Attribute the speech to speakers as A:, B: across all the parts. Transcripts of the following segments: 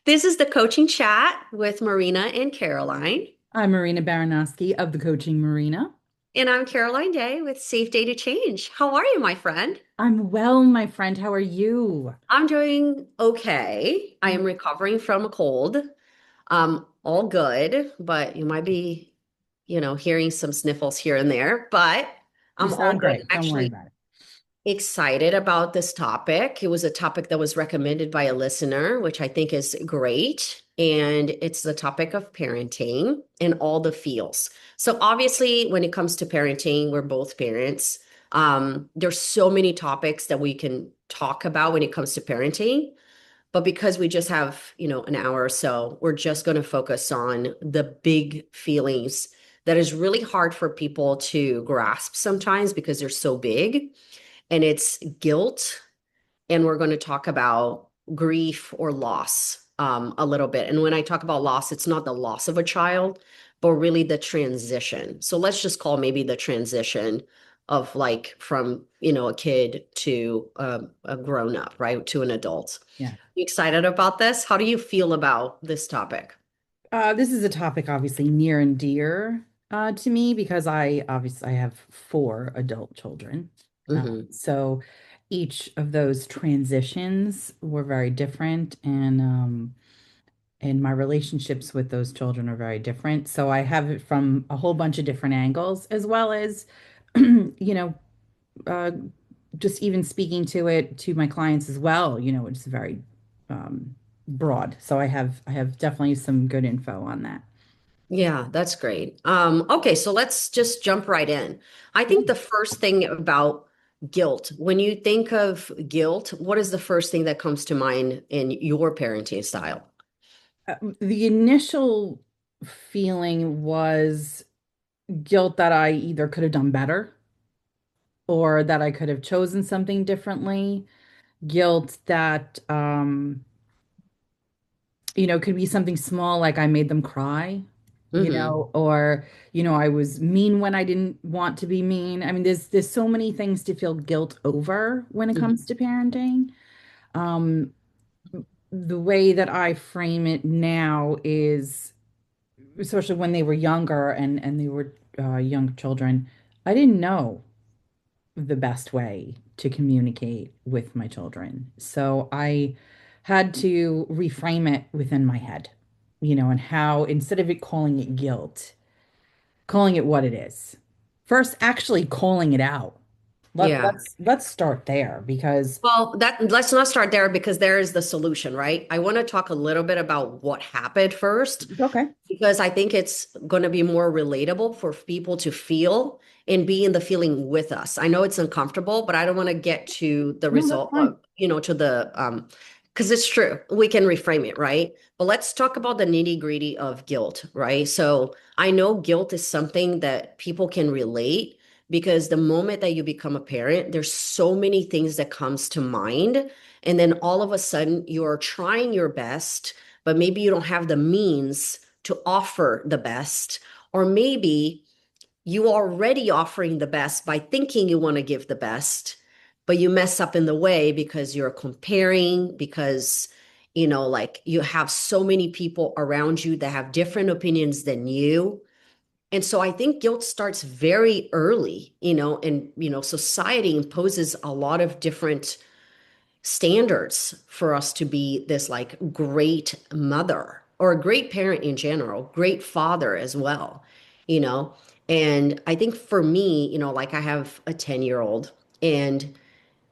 A: This is the coaching chat with Marina and Caroline.
B: I'm Marina Baranowski of the Coaching Marina.
A: And I'm Caroline Day with Safe Day to Change. How are you, my friend?
B: I'm well, my friend. How are you?
A: I'm doing okay. I am recovering from a cold. All good, but you might be, hearing some sniffles here and there, but
B: You
A: I'm all
B: sound
A: good.
B: great.
A: I'm
B: Don't worry
A: actually
B: about it.
A: excited about this topic. It was a topic that was recommended by a listener, which I think is great. And it's the topic of parenting and all the feels. So obviously, when it comes to parenting, we're both parents. There's so many topics that we can talk about when it comes to parenting. But because we just have, an hour or so, we're just going to focus on the big feelings that is really hard for people to grasp sometimes because they're so big, and it's guilt. And we're going to talk about grief or loss a little bit. And when I talk about loss, it's not the loss of a child, but really the transition. So let's just call maybe the transition of like from, a kid to a grown up, right? To an adult.
B: Yeah.
A: You excited about this? How do you feel about this topic?
B: This is a topic obviously near and dear to me because I have four adult children.
A: Hmm.
B: So each of those transitions were very different, and my relationships with those children are very different. So I have it from a whole bunch of different angles, as well as, you know, uh, just even speaking to it to my clients as well, it's very broad. So I have definitely some good info on that.
A: Yeah, that's great. Okay, so let's just jump right in. I
B: Yeah.
A: think the first thing about guilt, when you think of guilt, what is the first thing that comes to mind in your parenting style?
B: The initial feeling was guilt that I either could have done better or that I could have chosen something differently. Guilt that could be something small like I made them cry,
A: Hmm.
B: or I was mean when I didn't want to be mean. I mean, there's so many things to feel guilt over when it comes to parenting. Um, the way that I frame it now is, especially when they were younger and they were young children, I didn't know the best way to communicate with my children. So I had to reframe it within my head, and how instead of it calling it guilt, calling it what it is. First, actually calling it out. Let,
A: Yeah.
B: let's let's start there because
A: Well, that let's not start there because there is the solution, right? I want to talk a little bit about what happened first
B: okay.
A: because I think it's going to be more relatable for people to feel and be in the feeling with us. I know it's uncomfortable, but I don't want to get to the
B: No, that's
A: result
B: fine.
A: of, to the because it's true. We can reframe it, right? But let's talk about the nitty-gritty of guilt, right? So I know guilt is something that people can relate because the moment that you become a parent, there's so many things that comes to mind. And then all of a sudden you're trying your best, but maybe you don't have the means to offer the best, or maybe you are already offering the best by thinking you want to give the best, but you mess up in the way because you're comparing, because like you have so many people around you that have different opinions than you. And so I think guilt starts very early, and society imposes a lot of different standards for us to be this like great mother or a great parent in general, great father as well, you know. And I think for me, like I have a 10-year-old, and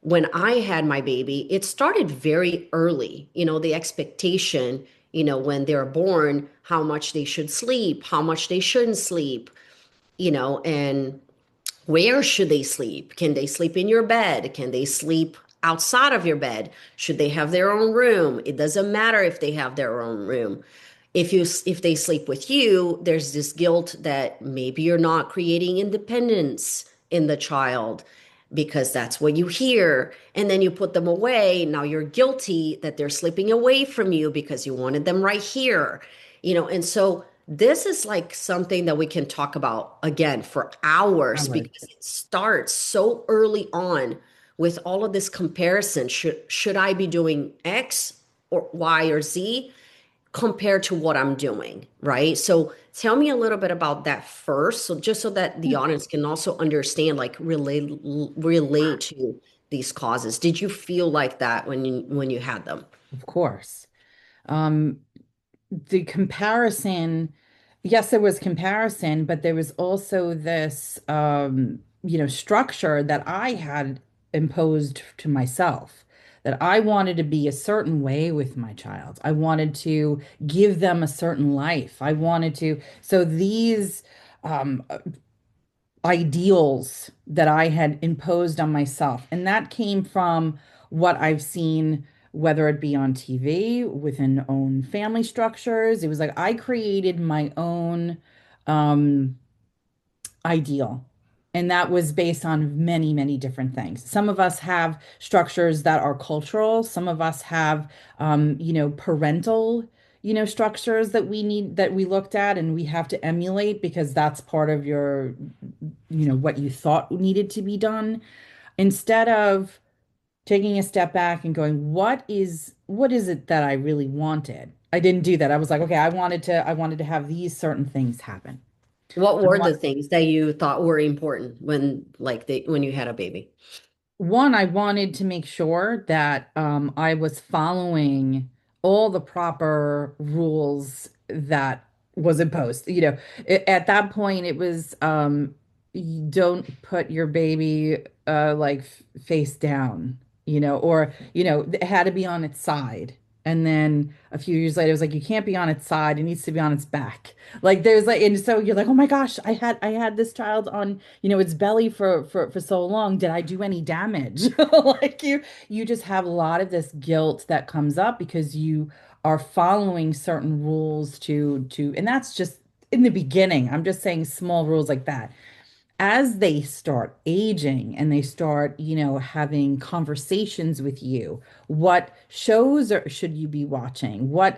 A: when I had my baby, it started very early, the expectation, when they're born, how much they should sleep, how much they shouldn't sleep, and where should they sleep? Can they sleep in your bed? Can they sleep outside of your bed? Should they have their own room? It doesn't matter if they have their own room. If they sleep with you, there's this guilt that maybe you're not creating independence in the child because that's what you hear. And then you put them away. Now you're guilty that they're sleeping away from you because you wanted them right here. And so this is like something that we can talk about again for hours
B: Hours.
A: because it starts so early on with all of this comparison. Should I be doing X or Y or Z? compared to what I'm doing, right? So tell me a little bit about that first, so just so that the audience can also understand, like relate to these causes. Did you feel like that when you had them?
B: Of course. Um, the comparison, yes, there was comparison, but there was also this, structure that I had imposed to myself, that I wanted to be a certain way with my child. I wanted to give them a certain life. I wanted to, so these um, ideals that I had imposed on myself. And that came from what I've seen, whether it be on TV, within own family structures. It was like I created my own um, ideal. And that was based on many, many different things. Some of us have structures that are cultural. Some of us have, parental, structures that we need, that we looked at and we have to emulate because that's part of your, what you thought needed to be done. Instead of taking a step back and going, what is it that I really wanted? I didn't do that. I was like, okay, I wanted to have these certain things happen.
A: What were the things that you thought were important when when you had a baby?
B: One, I wanted to make sure that I was following all the proper rules that was imposed. At that point, it was you don't put your baby like face down, or it had to be on its side. And then a few years later, it was like you can't be on its side; it needs to be on its back. Like there's like, and so you're like, oh my gosh, I had this child on its belly for so long. Did I do any damage? Like you just have a lot of this guilt that comes up because you are following certain rules and that's just in the beginning. I'm just saying small rules like that. As they start aging and they start, having conversations with you, what shows should you be watching? I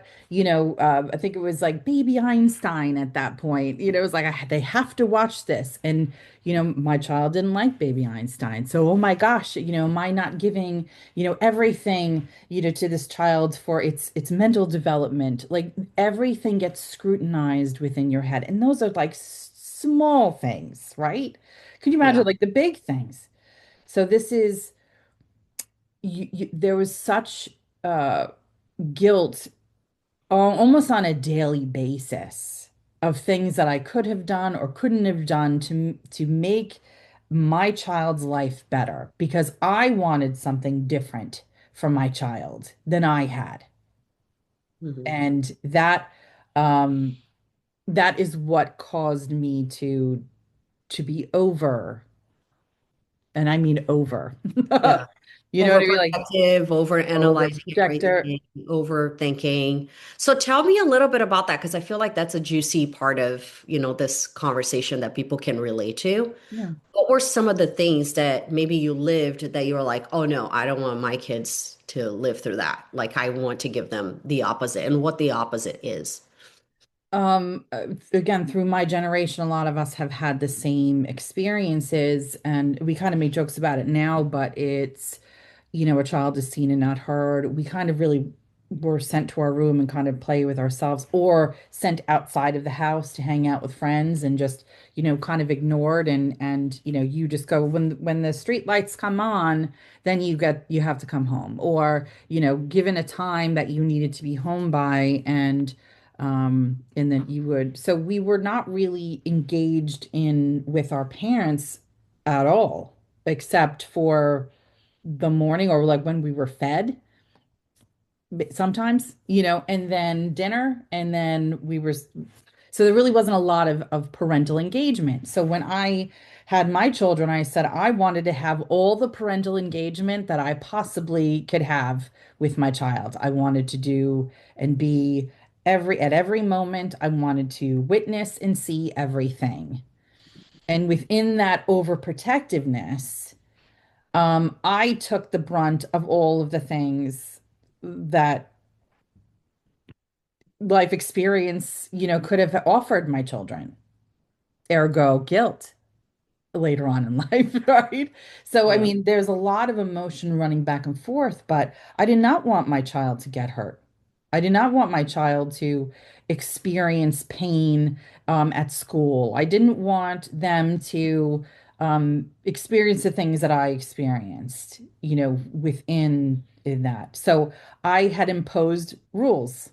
B: think it was like Baby Einstein at that point. It was like they have to watch this. And, my child didn't like Baby Einstein. So, oh my gosh, am I not giving, everything, to this child for its mental development? Like everything gets scrutinized within your head. And those are like small things, right? Could you imagine
A: Yeah.
B: like the big things? So this is there was such uh guilt almost on a daily basis of things that I could have done or couldn't have done to make my child's life better because I wanted something different from my child than I had.
A: Mhm.
B: And um that is what caused me to be over. And I mean over.
A: Yeah.
B: You know what I mean? Like
A: Overprotective, over analyzing
B: overprotector.
A: everything, overthinking. So tell me a little bit about that because I feel like that's a juicy part of, this conversation that people can relate to.
B: Yeah.
A: What were some of the things that maybe you lived that you were like, oh no, I don't want my kids to live through that. Like I want to give them the opposite and what the opposite is.
B: Again, through my generation, a lot of us have had the same experiences, and we kind of make jokes about it now, but it's, a child is seen and not heard. We kind of really were sent to our room and kind of play with ourselves, or sent outside of the house to hang out with friends and just, kind of ignored and you just go when the street lights come on, then you have to come home, or, given a time that you needed to be home by and then you would. So we were not really engaged in with our parents at all, except for the morning or like when we were fed sometimes, and then dinner, and then so there really wasn't a lot of parental engagement. So when I had my children, I said I wanted to have all the parental engagement that I possibly could have with my child. I wanted to do and be at every moment, I wanted to witness and see everything. And within that overprotectiveness, I took the brunt of all of the things that life experience, could have offered my children, ergo guilt later on in life, right? So, I
A: Yeah.
B: mean, there's a lot of emotion running back and forth, but I did not want my child to get hurt. I did not want my child to experience pain at school. I didn't want them to experience the things that I experienced, within in that. So I had imposed rules.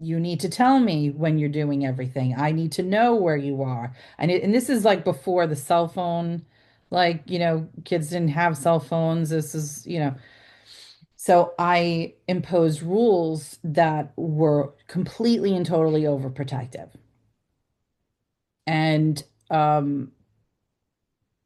B: You need to tell me when you're doing everything. I need to know where you are. And this is like before the cell phone, like, kids didn't have cell phones. This is, so I imposed rules that were completely and totally overprotective. And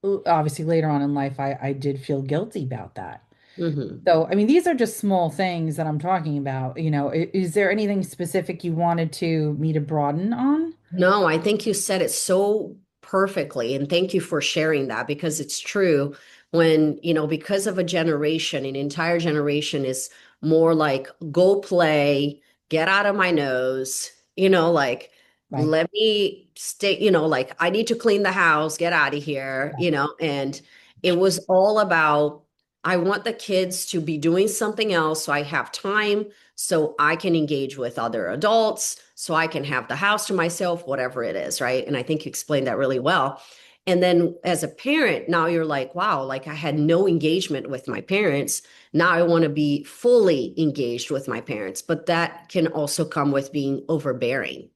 B: obviously later on in life, I did feel guilty about that.
A: Mhm.
B: So, I mean, these are just small things that I'm talking about. Is there anything specific you wanted me to broaden on?
A: No, I think you said it so perfectly. And thank you for sharing that because it's true when, because of a generation, an entire generation is more like, go play, get out of my nose, like,
B: Right.
A: let me stay, like, I need to clean the house, get out of here, and it was all about, I want the kids to be doing something else so I have time so I can engage with other adults, so I can have the house to myself, whatever it is, right? And I think you explained that really well. And then as a parent, now you're like, wow, like I had no engagement with my parents. Now I want to be fully engaged with my parents. But that can also come with being overbearing,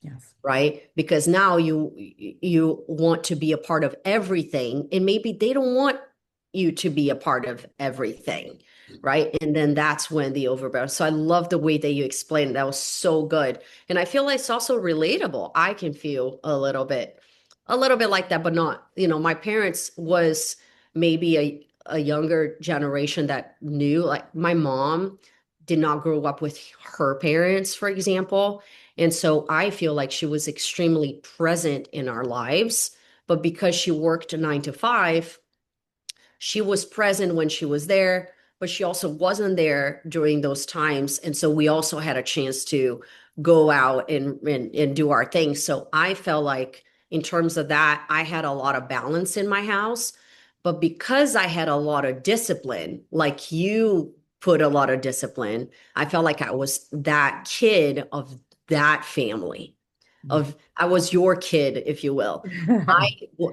B: Yes.
A: right? Because now you want to be a part of everything and maybe they don't want you to be a part of everything, right? And then that's when the overbearing. So I love the way that you explained it. That was so good. And I feel like it's also relatable. I can feel a little bit like that, but not, my parents was maybe a younger generation that knew, like my mom did not grow up with her parents, for example. And so I feel like she was extremely present in our lives. But because she worked 9 to 5, she was present when she was there, but she also wasn't there during those times. And so we also had a chance to go out and do our thing. So I felt like, in terms of that, I had a lot of balance in my house. But because I had a lot of discipline, like you put a lot of discipline, I felt like I was that kid of that family. I was your kid, if you will. I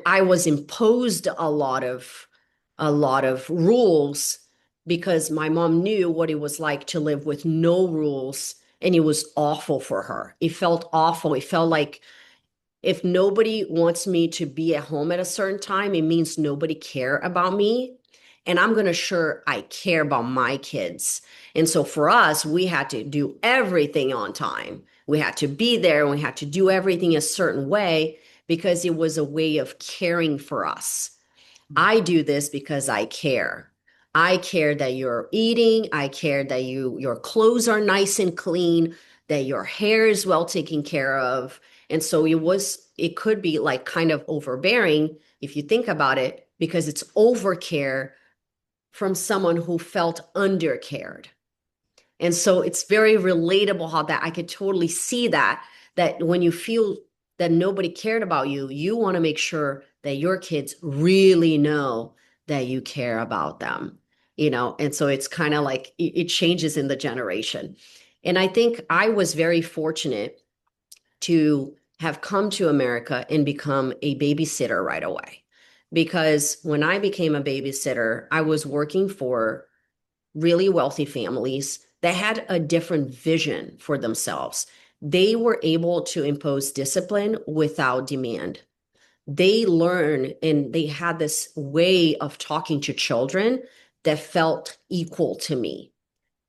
A: I was imposed a lot of rules because my mom knew what it was like to live with no rules, and it was awful for her. It felt awful. It felt like, if nobody wants me to be at home at a certain time, it means nobody care about me. And I'm going to sure I care about my kids. And so for us, we had to do everything on time. We had to be there and we had to do everything a certain way because it was a way of caring for us. I do this because I care. I care that you're eating. I care that your clothes are nice and clean, that your hair is well taken care of. And so it could be like kind of overbearing if you think about it, because it's overcare from someone who felt undercared. And so it's very relatable how that I could totally see that when you feel that nobody cared about you, you want to make sure that your kids really know that you care about them, and so it's kind of like it changes in the generation. And I think I was very fortunate to have come to America and become a babysitter right away. Because when I became a babysitter, I was working for really wealthy families that had a different vision for themselves. They were able to impose discipline without demand. They learned and they had this way of talking to children that felt equal to me.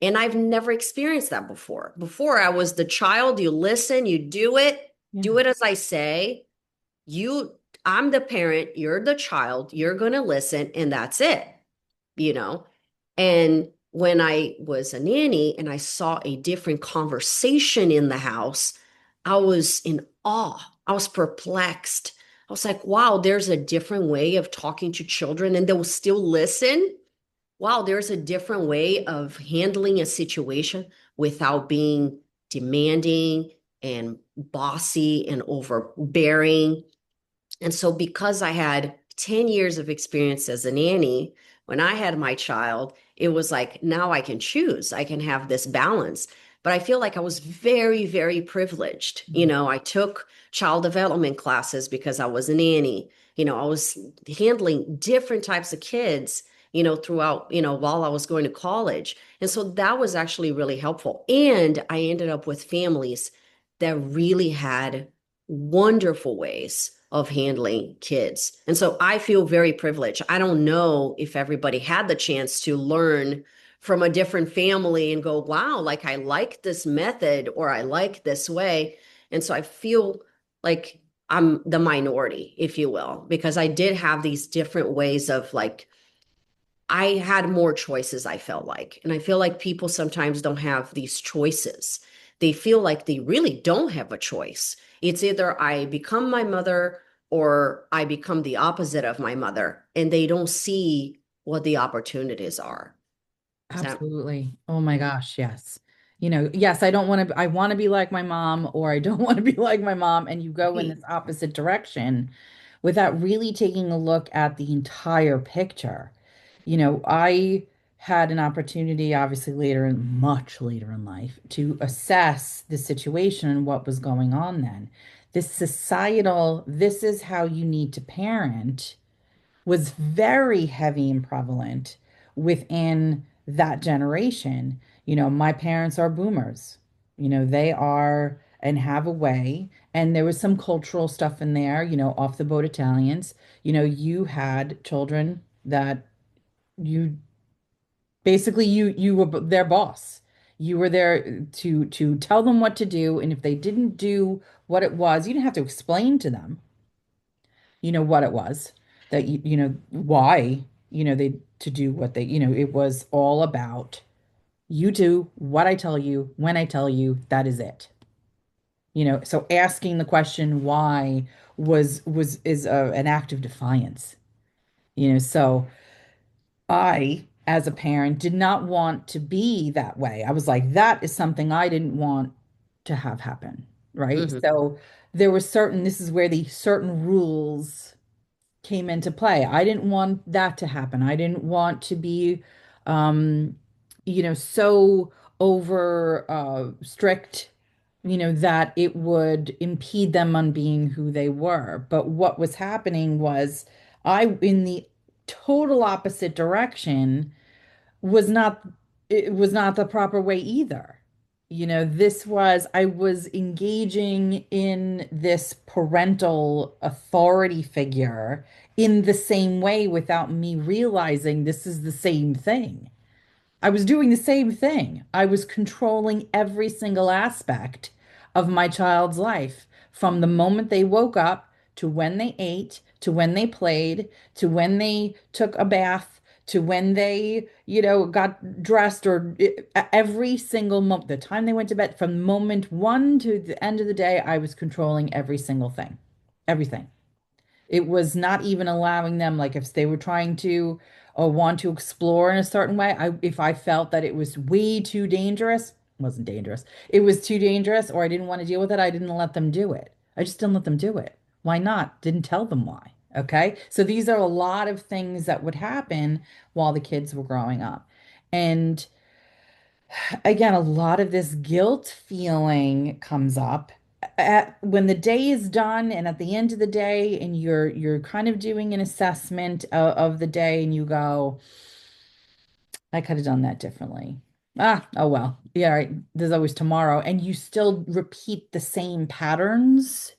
A: And I've never experienced that before. Before, I was the child, you listen, you do
B: Yeah.
A: it as I say. You, I'm the parent, you're the child, you're going to listen, and that's it, you know? And when I was a nanny and I saw a different conversation in the house, I was in awe. I was perplexed. I was like, wow, there's a different way of talking to children and they'll still listen. Wow, there's a different way of handling a situation without being demanding and bossy and overbearing. And so, because I had 10 years of experience as a nanny, when I had my child, it was like, now I can choose. I can have this balance. but I feel like I was very, very privileged. You
B: Mm.
A: know, I took child development classes because I was a nanny. You know, I was handling different types of kids, throughout, while I was going to college. And so that was actually really helpful. And I ended up with families that really had wonderful ways of handling kids. And so I feel very privileged. I don't know if everybody had the chance to learn from a different family and go, wow, like I like this method or I like this way. And so I feel like I'm the minority, if you will, because I did have these different ways of like, I had more choices, I felt like. And I feel like people sometimes don't have these choices. They feel like they really don't have a choice. It's either I become my mother or I become the opposite of my mother, and they don't see what the opportunities are. Is that?
B: Absolutely. Oh my
A: Yeah.
B: gosh, yes. Yes, I want to be like my mom, or I don't want to be like my mom, and you go in
A: Right.
B: this opposite direction without really taking a look at the entire picture. I had an opportunity, obviously much later in life, to assess the situation and what was going on then. This societal, this is how you need to parent was very heavy and prevalent within that generation. My parents are boomers. They are and have a way. And there was some cultural stuff in there, off the boat Italians. You had children that you basically you were their boss. You were there to tell them what to do, and if they didn't do what it was, you didn't have to explain to them what it was that why they to do what they it was all about you do what I tell you when I tell you, that is it. So asking the question why was is an act of defiance. So I, as a parent, did not want to be that way. I was like, that is something I didn't want to have happen, right?
A: Hmm.
B: So this is where the certain rules came into play. I didn't want that to happen. I didn't want to be, um, so over strict, that it would impede them on being who they were. But what was happening was in the total opposite direction, was not it was not the proper way either. I was engaging in this parental authority figure in the same way without me realizing this is the same thing. I was doing the same thing. I was controlling every single aspect of my child's life from the moment they woke up to when they ate, to when they played, to when they took a bath, to when they, got dressed every single moment, the time they went to bed, from moment one to the end of the day, I was controlling every single thing, everything. It was not even allowing them, like if they were trying to or want to explore in a certain way, if I felt that it was way too dangerous, it wasn't dangerous. It was too dangerous or I didn't want to deal with it, I didn't let them do it. I just didn't let them do it. Why not? Didn't tell them why. Okay. So these are a lot of things that would happen while the kids were growing up. And again, a lot of this guilt feeling comes up when the day is done and at the end of the day and you're kind of doing an assessment of the day and you go, I could have done that differently. Oh well. Yeah, right. There's always tomorrow. And you still repeat the same patterns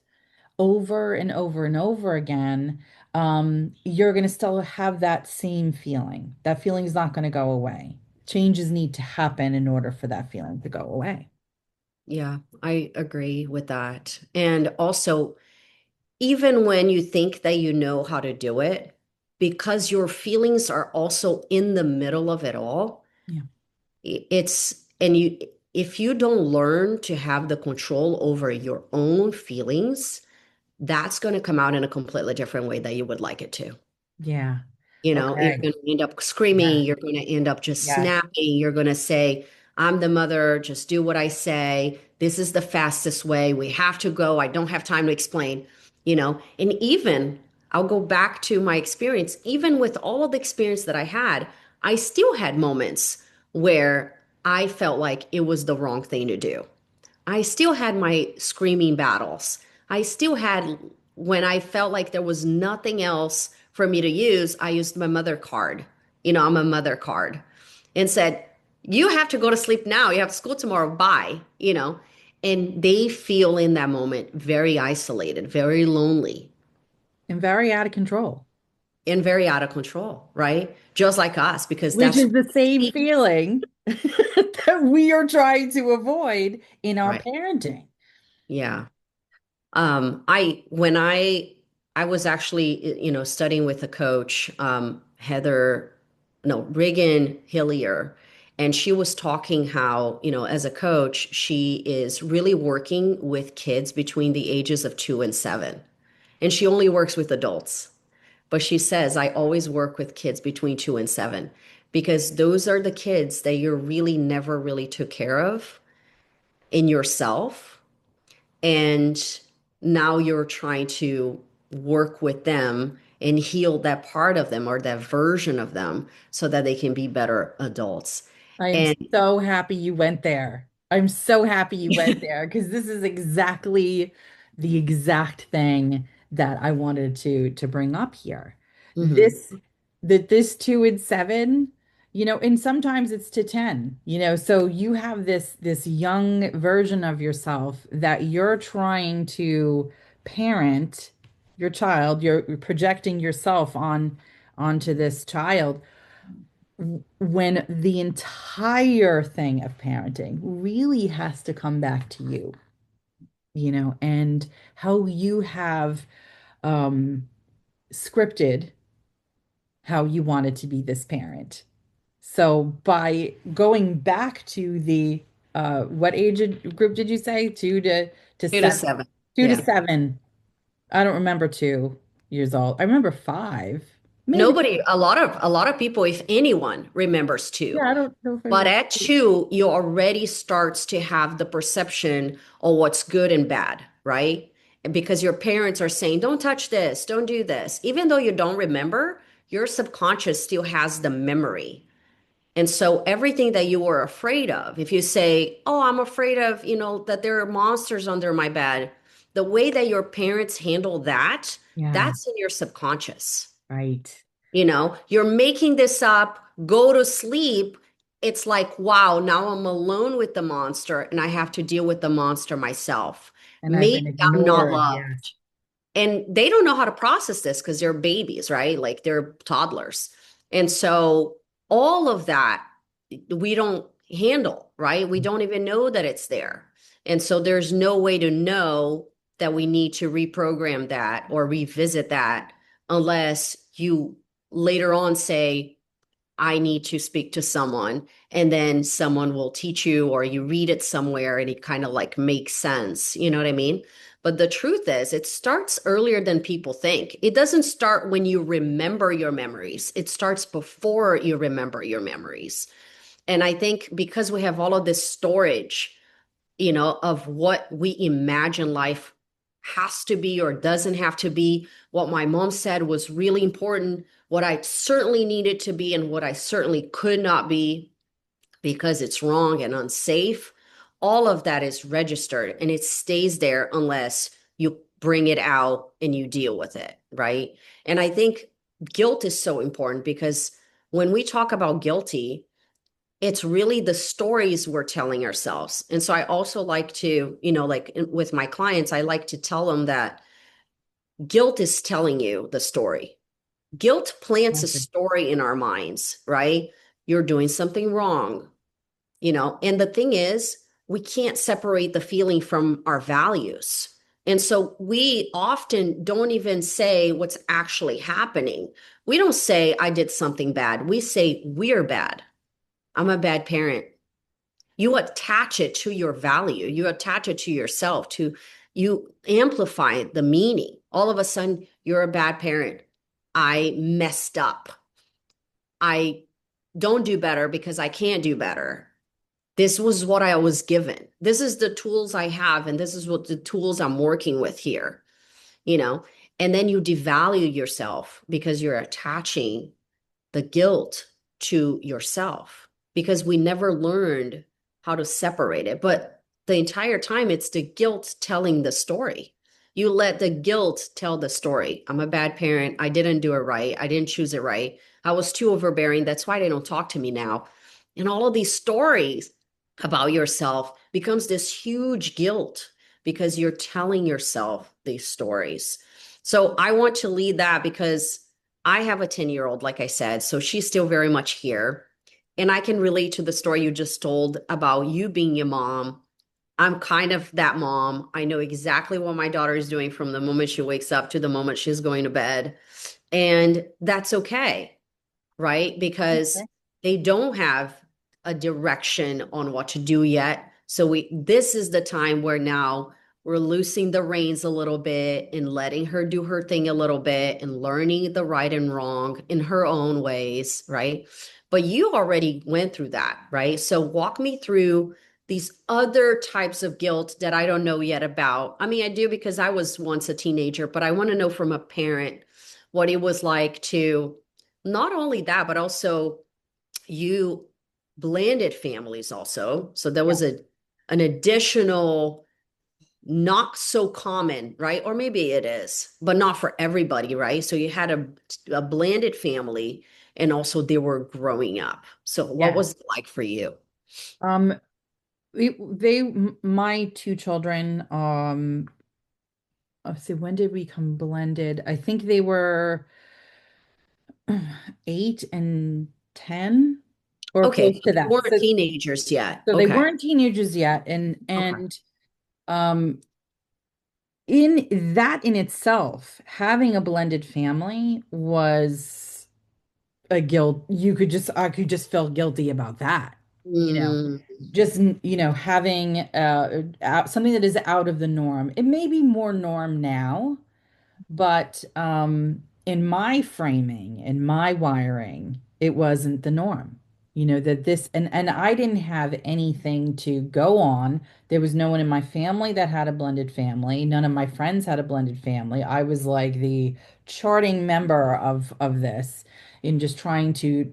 B: over and over and over again. You're going to still have that same feeling. That feeling is not going to go away. Changes need to happen in order for that feeling to go away.
A: Yeah, I agree with that. And also, even when you think that you know how to do it, because your feelings are also in the middle of it all,
B: Yeah.
A: and if you don't learn to have the control over your own feelings, that's going to come out in a completely different way that you would like it to.
B: Yeah.
A: You're
B: Okay.
A: going to end up
B: Yeah.
A: screaming. You're going to end up just
B: Yes.
A: snapping. You're going to say, I'm the mother. Just do what I say. This is the fastest way. We have to go. I don't have time to explain. And even I'll go back to my experience. Even with all of the experience that I had, I still had moments where I felt like it was the wrong thing to do. I still had my screaming battles. I still had, when I felt like there was nothing else for me to use, I used my mother card. I'm a mother card and said, you have to go to sleep now. You have school tomorrow. Bye. And they feel in that moment very isolated, very lonely,
B: And very out of control,
A: and very out of control, right? Just like us, because
B: which
A: that's
B: is the same feeling that we are trying to avoid in our
A: right.
B: parenting.
A: Yeah. I was actually, studying with a coach, Heather, no, Regan Hillier, and she was talking how, as a coach, she is really working with kids between the ages of 2 and 7. And she only works with adults. But she says, I always work with kids between 2 and 7 because those are the kids that you really never really took care of in yourself, and now you're trying to work with them and heal that part of them or that version of them so that they can be better adults.
B: I am
A: And
B: so happy you went there. I'm so happy you went there because this is exactly the exact thing that I wanted to bring up here.
A: Mhm.
B: This that this 2 and 7, and sometimes it's to 10, so you have this young version of yourself that you're trying to parent your child, you're projecting yourself onto this child when the entire thing of parenting really has to come back to you, and how you have um, scripted how you wanted to be this parent. So by going back to the what group did you say? To
A: two to
B: 7,
A: seven.
B: 2 to
A: Yeah.
B: 7. I don't remember 2 years old. I remember 5, maybe.
A: A lot of people, if anyone, remembers two.
B: Yeah, I don't know if I
A: But
B: remember.
A: at 2, you already starts to have the perception of what's good and bad, right? And because your parents are saying, don't touch this, don't do this. Even though you don't remember, your subconscious still has the memory. And so everything that you were afraid of, if you say, oh, I'm afraid of, that there are monsters under my bed, the way that your parents handle that,
B: Yeah,
A: that's in your subconscious.
B: right.
A: You're making this up, go to sleep. It's like, wow, now I'm alone with the monster and I have to deal with the monster myself.
B: And I've been
A: Maybe I'm not
B: ignored. Yes.
A: loved. And they don't know how to process this because they're babies, right? Like they're toddlers. And so all of that we don't handle, right? We don't even know that it's there. And so there's no way to know that we need to reprogram that or revisit that unless you later on say, I need to speak to someone, and then someone will teach you, or you read it somewhere and it kind of like makes sense. You know what I mean? But the truth is, it starts earlier than people think. It doesn't start when you remember your memories, it starts before you remember your memories. And I think because we have all of this storage, of what we imagine life has to be or doesn't have to be, what my mom said was really important, what I certainly needed to be, and what I certainly could not be because it's wrong and unsafe. All of that is registered and it stays there unless you bring it out and you deal with it, right? And I think guilt is so important because when we talk about guilty, it's really the stories we're telling ourselves. And so I also like to, like with my clients, I like to tell them that guilt is telling you the story. Guilt plants a story in our minds, right? You're doing something wrong, and the thing is, we can't separate the feeling from our values. And so we often don't even say what's actually happening. We don't say, I did something bad. We say, we're bad. I'm a bad parent. You attach it to your value, you attach it to yourself, to you amplify the meaning. All of a sudden you're a bad parent. I messed up. I don't do better because I can't do better. This was what I was given. This is the tools I have, and this is what the tools I'm working with here, you know and then you devalue yourself because you're attaching the guilt to yourself, because we never learned how to separate it. But the entire time, it's the guilt telling the story. You let the guilt tell the story. I'm a bad parent. I didn't do it right. I didn't choose it right. I was too overbearing. That's why they don't talk to me now. And all of these stories about yourself becomes this huge guilt because you're telling yourself these stories. So I want to lead that because I have a 10-year-old, like I said, so she's still very much here. And I can relate to the story you just told about you being your mom. I'm kind of that mom. I know exactly what my daughter is doing from the moment she wakes up to the moment she's going to bed. And that's okay, right? Because they don't have a direction on what to do yet. So this is the time where now we're loosing the reins a little bit and letting her do her thing a little bit and learning the right and wrong in her own ways, right? But you already went through that, right? So walk me through these other types of guilt that I don't know yet about. I mean, I do because I was once a teenager, but I want to know from a parent what it was like to not only that, but also you blended families also. So there
B: Yeah.
A: was an additional not so common, right? Or maybe it is, but not for everybody, right? So you had a blended family and also they were growing up. So what
B: Yeah.
A: was it like for you?
B: Um, my two children, let's see, when did we come blended? I think they were 8 and 10 or
A: Okay,
B: close
A: so
B: to
A: they
B: that.
A: weren't teenagers yet.
B: So they
A: Okay.
B: weren't teenagers yet,
A: Okay.
B: and um, in that in itself, having a blended family was a guilt. I could just feel guilty about that, you know.
A: Mm,
B: Just, having something that is out of the norm. It may be more norm now, but in my framing, in my wiring, it wasn't the norm. That this and I didn't have anything to go on. There was no one in my family that had a blended family. None of my friends had a blended family. I was like the charting member of this in just trying to,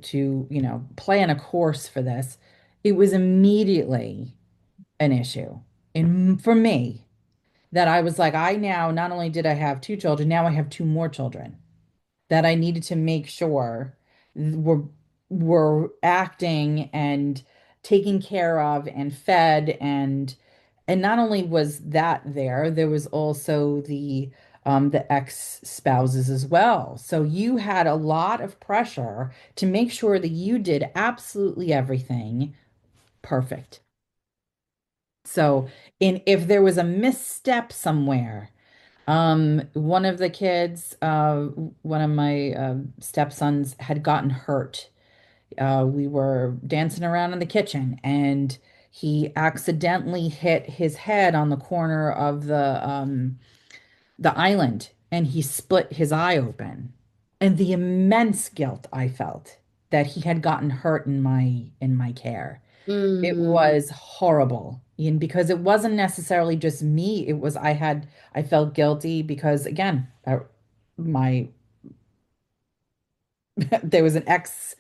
B: plan a course for this. It was immediately an issue. And for me, that I was like, I now not only did I have two children, now I have two more children that I needed to make sure were acting and taken care of and fed and not only was that there was also the ex-spouses as well. So you had a lot of pressure to make sure that you did absolutely everything perfect. So if there was a misstep somewhere, one of the kids, one of my stepsons had gotten hurt. We were dancing around in the kitchen and he accidentally hit his head on the corner of the island and he split his eye open. And the immense guilt I felt that he had gotten hurt in my care. It
A: mm.
B: was horrible. And because it wasn't necessarily just me, I felt guilty because again, my there was an ex,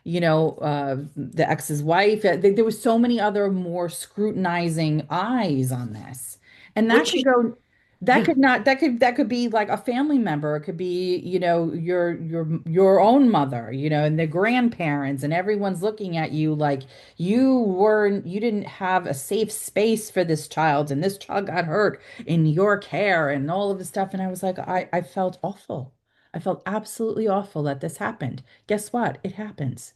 B: the ex's wife. There was so many other more scrutinizing eyes on this. And that
A: Would
B: could
A: you?
B: go, that
A: Yeah,
B: could not, that could be like a family member. It could be, your own mother, and the grandparents, and everyone's looking at you like you didn't have a safe space for this child, and this child got hurt in your care and all of this stuff. And I was like, I felt awful. I felt absolutely awful that this happened. Guess what? It happens.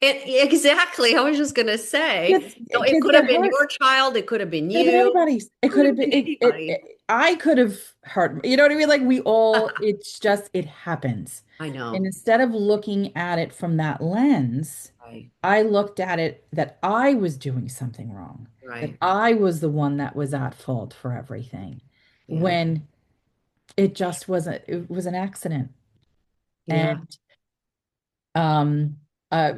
A: exactly. I was just gonna say, it
B: Kids
A: could have
B: get
A: been
B: hurt.
A: your child, it could have been
B: Could have been
A: you,
B: anybody's. It
A: it could
B: could have
A: have
B: been
A: been anybody.
B: I could have hurt. You know what I mean? Like we all, it's just it happens.
A: I
B: And
A: know.
B: instead of looking at it from that lens,
A: Right,
B: I looked at it that I was doing something wrong, that
A: right.
B: I was the one that was at fault for everything,
A: Yeah,
B: when it just wasn't, it was an accident.
A: yeah,
B: And um uh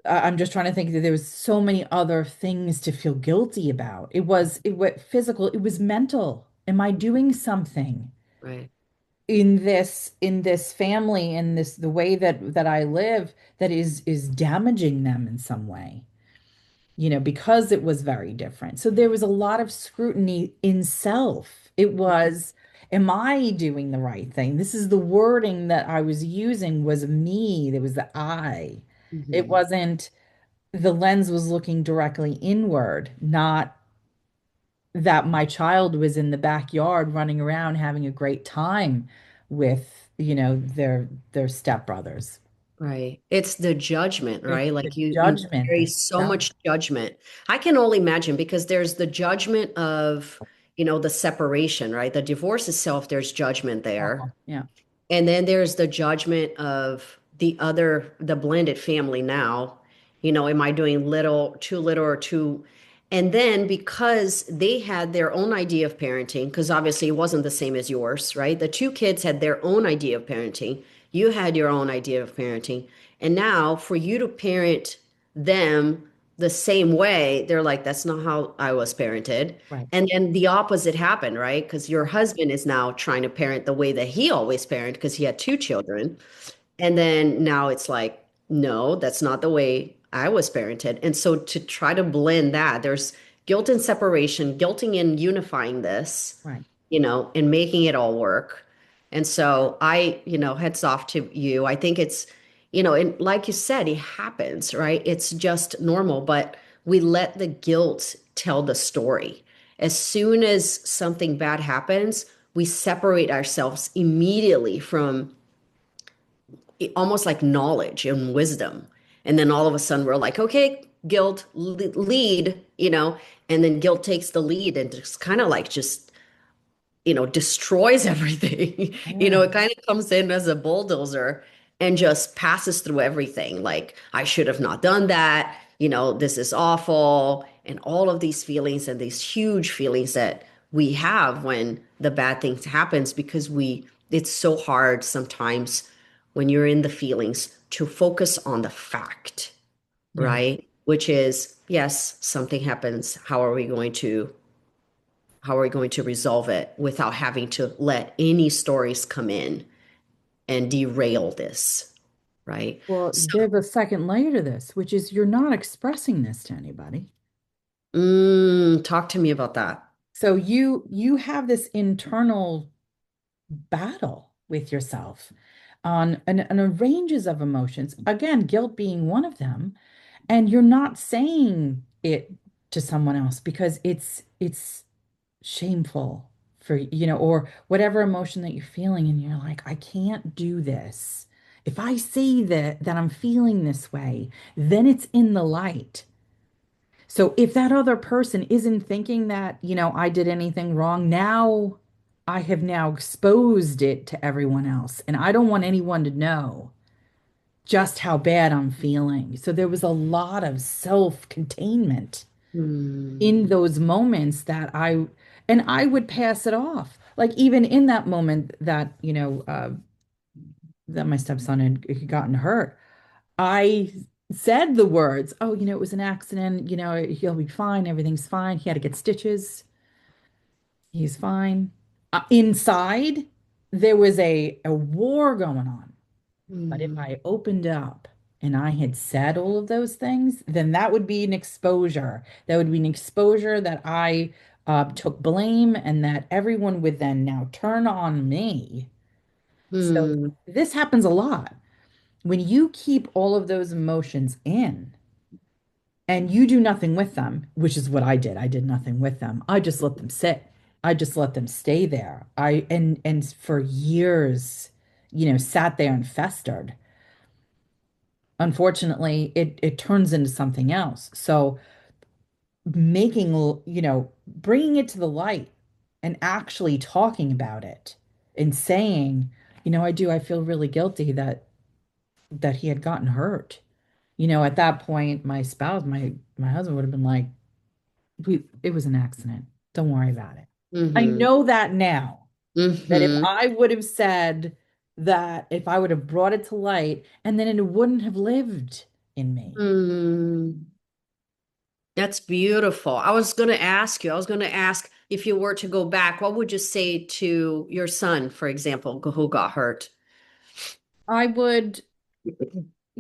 B: I'm just trying to think that there was so many other things to feel guilty about. It was physical, it was mental. Am I doing something?
A: right.
B: in this family, in this the way that I live, that is damaging them in some way, because it was very different. So there was a lot of scrutiny in self. It was, am I doing the right thing? This is the wording that I was using, was me. There was the I. It
A: Mhm.
B: wasn't, the lens was looking directly inward, not that my child was in the backyard running around having a great time with, their stepbrothers.
A: Right. It's the judgment,
B: It's
A: right?
B: the
A: Like you
B: judgment
A: carry
B: that
A: so
B: yeah,
A: much judgment. I can only imagine because there's the judgment of, the separation, right? The divorce itself, there's judgment there.
B: awful. Yeah,
A: And then there's the judgment of the blended family now. Am I doing too little or too? And then because they had their own idea of parenting, because obviously it wasn't the same as yours, right? The two kids had their own idea of parenting. You had your own idea of parenting. And now for you to parent them the same way, they're like, that's not how I was parented.
B: right.
A: And then the opposite happened, right? Because your husband is now trying to parent the way that he always parented because he had two children. And then now it's like, no, that's not the way I was parented. And so to try to blend that, there's guilt and separation, guilting and unifying this,
B: Right.
A: and making it all work. And so heads off to you. I think it's, and like you said, it happens, right? It's just normal, but we let the guilt tell the story. As soon as something bad happens, we separate ourselves immediately from almost like knowledge and wisdom. And then all of a sudden we're like, okay, guilt lead, and then guilt takes the lead and just kind of like just destroys everything.
B: Yeah.
A: It kind of comes in as a bulldozer and just passes through everything. Like, I should have not done that. This is awful. And all of these feelings and these huge feelings that we have when the bad things happens because it's so hard sometimes when you're in the feelings to focus on the fact,
B: Yeah.
A: right? Which is, yes, something happens. How are we going to resolve it without having to let any stories come in and derail this, right?
B: Well,
A: So,
B: there's a second layer to this, which is you're not expressing this to anybody.
A: talk to me about that.
B: So you have this internal battle with yourself on a ranges of emotions. Again, guilt being one of them, and you're not saying it to someone else because it's shameful for, or whatever emotion that you're feeling, and you're like, I can't do this. If I say that I'm feeling this way, then it's in the light. So if that other person isn't thinking that, I did anything wrong, now I have now exposed it to everyone else. And I don't want anyone to know just how bad I'm feeling. So there was a lot of self-containment
A: Hmm.
B: in those moments and I would pass it off. Like even in that moment that my stepson had gotten hurt, I said the words, oh, it was an accident, he'll be fine, everything's fine. He had to get stitches. He's fine. Inside, there was a war going on. But if
A: Hmm.
B: I opened up and I had said all of those things, then that would be an exposure. That would be an exposure that I took blame and that everyone would then now turn on me. So
A: Hmm.
B: this happens a lot. When you keep all of those emotions in and you do nothing with them, which is what I did. I did nothing with them. I just let them sit. I just let them stay there. And for years, sat there and festered. Unfortunately, it turns into something else. So making, bringing it to the light and actually talking about it and saying, I feel really guilty that he had gotten hurt. At that point, my spouse, my husband would have been like, it was an accident. Don't worry about it. I
A: Hmm.
B: know that now, that if
A: Hmm.
B: I would have said that, if I would have brought it to light, and then it wouldn't have lived in me.
A: Hmm. That's beautiful. I was going to ask, if you were to go back, what would you say to your son, for example, who got hurt?
B: I would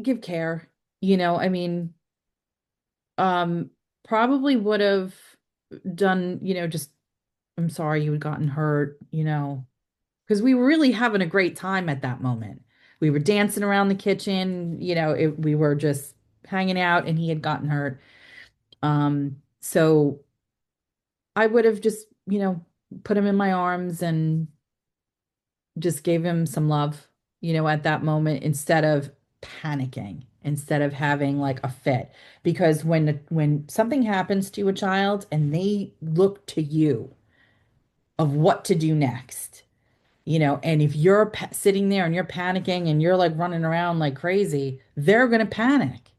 B: give care, I mean, um, probably would have done, just, I'm sorry you had gotten hurt, because we were really having a great time at that moment. We were dancing around the kitchen, we were just hanging out and he had gotten hurt. So I would have just, put him in my arms and just gave him some love, at that moment instead of panicking, instead of having like a fit. Because when something happens to a child and they look to you of what to do next, and if you're sitting there and you're panicking and you're like running around like crazy, they're going to panic.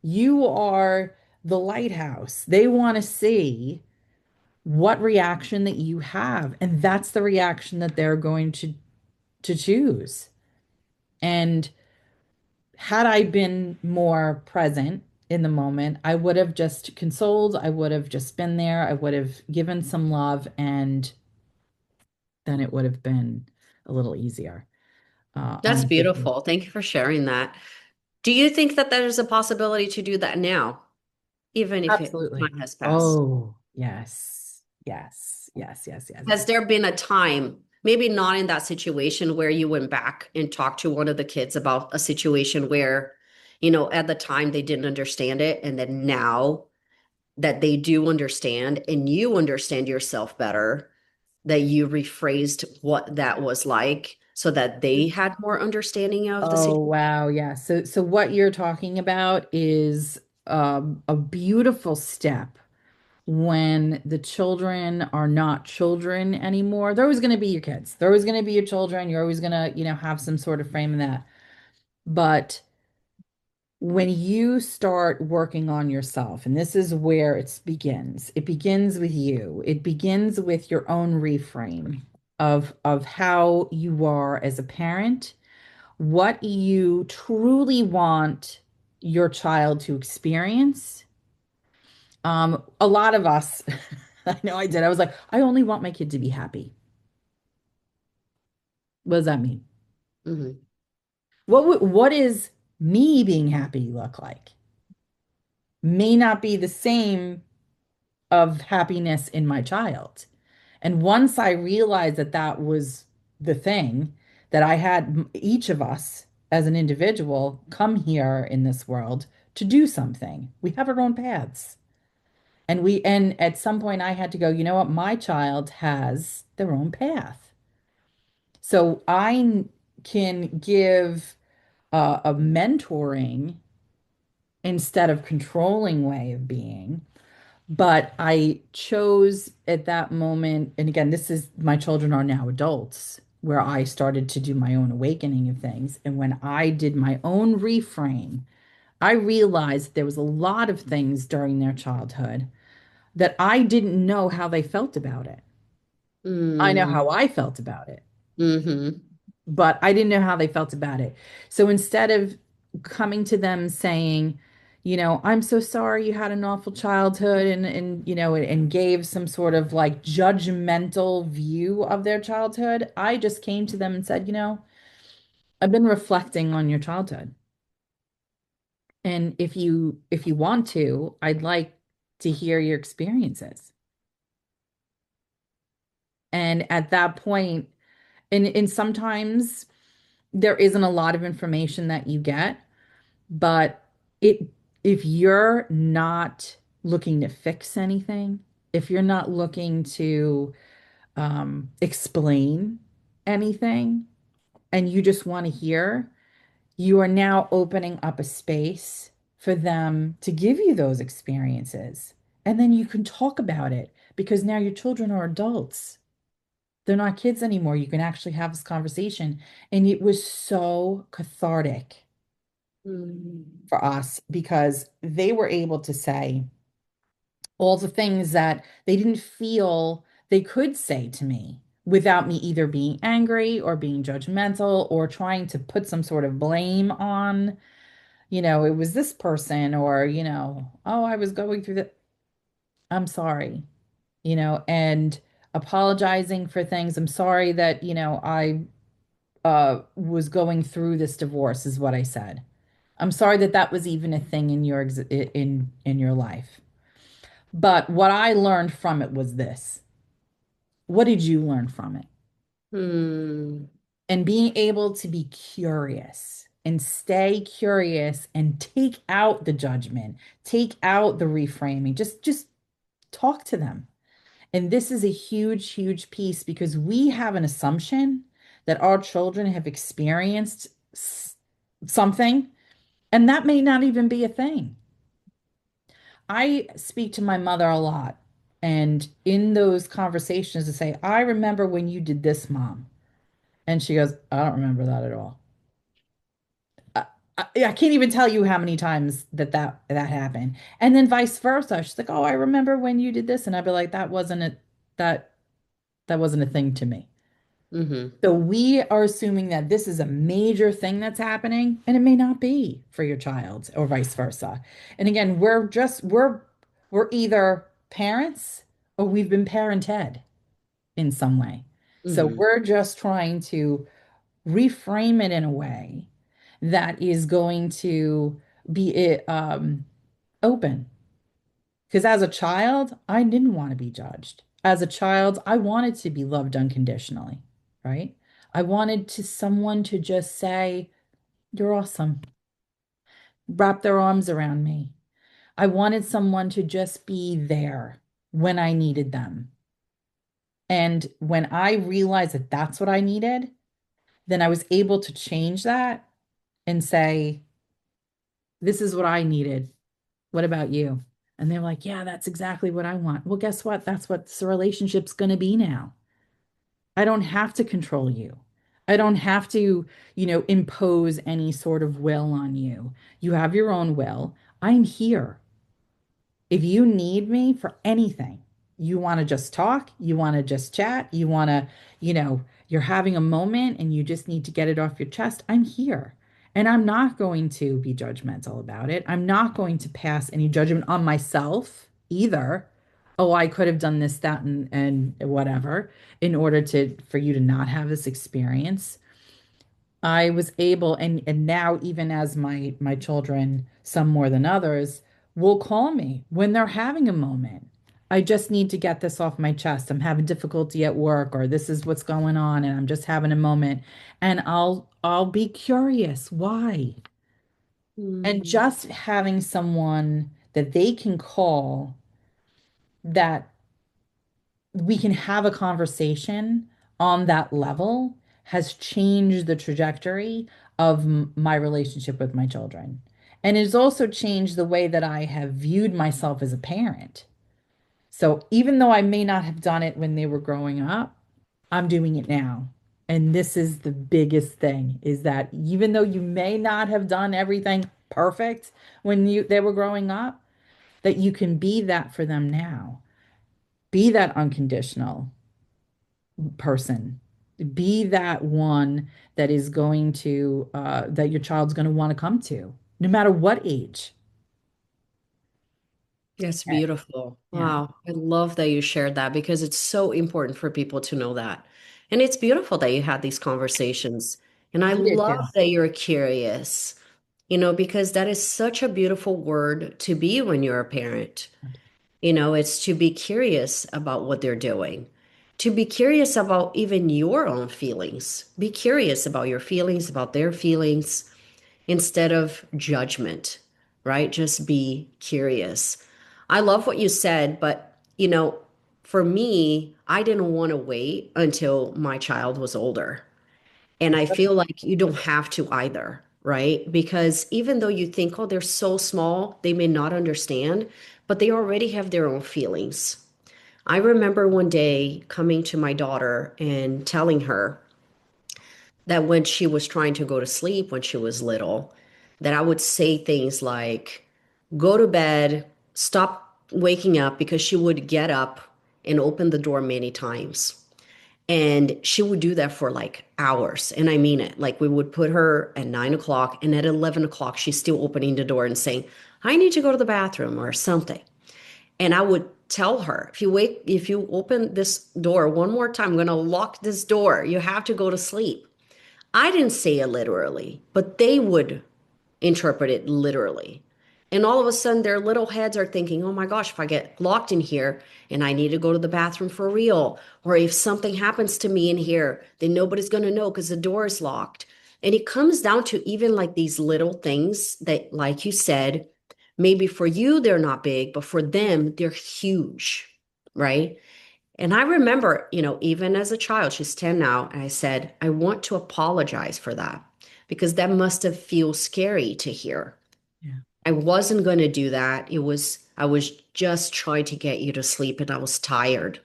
B: You are the lighthouse. They want to see what reaction that you have, and that's the reaction that they're going to choose. And had I been more present in the moment, I would have just consoled, I would have just been there, I would have given some love, and then it would have been a little easier on
A: That's
B: the situation.
A: beautiful. Thank you for sharing that. Do you think that there's a possibility to do that now, even if
B: Absolutely.
A: time has passed?
B: Oh, yes. Yes. Yes. Yes. Yes.
A: Has
B: Yes.
A: there been a time, maybe not in that situation, where you went back and talked to one of the kids about a situation where, at the time they didn't understand it, and then now that they do understand and you understand yourself better, that you rephrased what that was like so that they had more understanding of the
B: Oh,
A: situation?
B: wow. Yeah. So what you're talking about is a beautiful step when the children are not children anymore. They're always going to be your kids. They're always going to be your children. You're always going to, have some sort of frame of that. But when you start working on yourself, and this is where it begins with you. It begins with your own reframe of how you are as a parent, what you truly want your child to experience. A lot of us, I know I did. I was like, I only want my kid to be happy. What does that mean?
A: Mhm.
B: What is me being happy look like? May not be the same of happiness in my child. And once I realized that that was the thing, that I had each of us as an individual come here in this world to do something. We have our own paths. And at some point I had to go, you know what? My child has their own path. So I can give a mentoring instead of controlling way of being. But I chose at that moment, and again, this is my children are now adults, where I started to do my own awakening of things. And when I did my own reframe, I realized there was a lot of things during their childhood that I didn't know how they felt about it. I know
A: Mm.
B: how I felt about it,
A: Mhm.
B: but I didn't know how they felt about it. So instead of coming to them saying, I'm so sorry you had an awful childhood and gave some sort of like judgmental view of their childhood, I just came to them and said, I've been reflecting on your childhood. And if you want to, I'd like to hear your experiences. And at that point, and sometimes there isn't a lot of information that you get. But it if you're not looking to fix anything, if you're not looking to explain anything, and you just want to hear, you are now opening up a space for them to give you those experiences. And then you can talk about it because now your children are adults. They're not kids anymore. You can actually have this conversation. And it was so cathartic
A: Mm.
B: for us because they were able to say all the things that they didn't feel they could say to me without me either being angry or being judgmental or trying to put some sort of blame on, it was this person or, oh, I was going through that. I'm sorry, and apologizing for things. I'm sorry that, I was going through this divorce is what I said. I'm sorry that that was even a thing in your life. But what I learned from it was this. What did you learn from it?
A: Hmm.
B: And being able to be curious and stay curious and take out the judgment, take out the reframing, just talk to them. And this is a huge, huge piece because we have an assumption that our children have experienced something, and that may not even be a thing. I speak to my mother a lot. And in those conversations, to say, I remember when you did this, Mom. And she goes, I don't remember that at all. I, I can't even tell you how many times that happened. And then vice versa. She's like, oh, I remember when you did this. And I'd be like, that that wasn't a thing to me.
A: Mm-hmm.
B: So we are assuming that this is a major thing that's happening, and it may not be for your child, or vice versa. And again, we're either parents or we've been parented in some way. So
A: Mm-hmm.
B: we're just trying to reframe it in a way that is going to be open. Because as a child, I didn't want to be judged. As a child, I wanted to be loved unconditionally, right? I wanted to someone to just say, "You're awesome." Wrap their arms around me. I wanted someone to just be there when I needed them. And when I realized that that's what I needed, then I was able to change that and say, "This is what I needed. What about you?" And they're like, "Yeah, that's exactly what I want." Well, guess what? That's what this relationship's going to be now. I don't have to control you. I don't have to, impose any sort of will on you. You have your own will. I'm here. If you need me for anything, you want to just talk, you want to just chat, you want to, you're having a moment and you just need to get it off your chest, I'm here. And I'm not going to be judgmental about it. I'm not going to pass any judgment on myself either. Oh, I could have done this, that, and whatever in order for you to not have this experience. I was able, and now even as my children, some more than others, will call me when they're having a moment. I just need to get this off my chest. I'm having difficulty at work, or this is what's going on, and I'm just having a moment. And I'll be curious why. And
A: Mm.
B: just having someone that they can call that we can have a conversation on that level has changed the trajectory of my relationship with my children. And it's also changed the way that I have viewed myself as a parent. So even though I may not have done it when they were growing up, I'm doing it now. And this is the biggest thing is that even though you may not have done everything perfect when they were growing up, that you can be that for them now. Be that unconditional person. Be that one that is going to that your child's going to want to come to, no matter what age.
A: That's
B: Yeah.
A: beautiful.
B: Yeah.
A: Wow. I love that you shared that because it's so important for people to know that. And it's beautiful that you had these conversations. And I
B: You did
A: love
B: too.
A: that you're curious, because that is such a beautiful word to be when you're a parent. It's to be curious about what they're doing, to be curious about even your own feelings. Be curious about your feelings, about their feelings, instead of judgment, right? Just be curious. I love what you said, but for me, I didn't want to wait until my child was older. And I feel like you don't have to either, right? Because even though you think, oh, they're so small, they may not understand, but they already have their own feelings. I remember one day coming to my daughter and telling her that when she was trying to go to sleep when she was little, that I would say things like, go to bed, stop waking up, because she would get up and open the door many times. And she would do that for like hours. And I mean it. Like we would put her at 9 o'clock, and at 11 o'clock, she's still opening the door and saying, I need to go to the bathroom or something. And I would tell her, if you open this door one more time, I'm going to lock this door. You have to go to sleep. I didn't say it literally, but they would interpret it literally. And all of a sudden, their little heads are thinking, oh my gosh, if I get locked in here and I need to go to the bathroom for real, or if something happens to me in here, then nobody's going to know because the door is locked. And it comes down to even like these little things that, like you said, maybe for you, they're not big, but for them, they're huge, right? And I remember, even as a child, she's 10 now, and I said, I want to apologize for that because that must have felt scary to hear.
B: Yeah.
A: I wasn't going to do that. I was just trying to get you to sleep and I was tired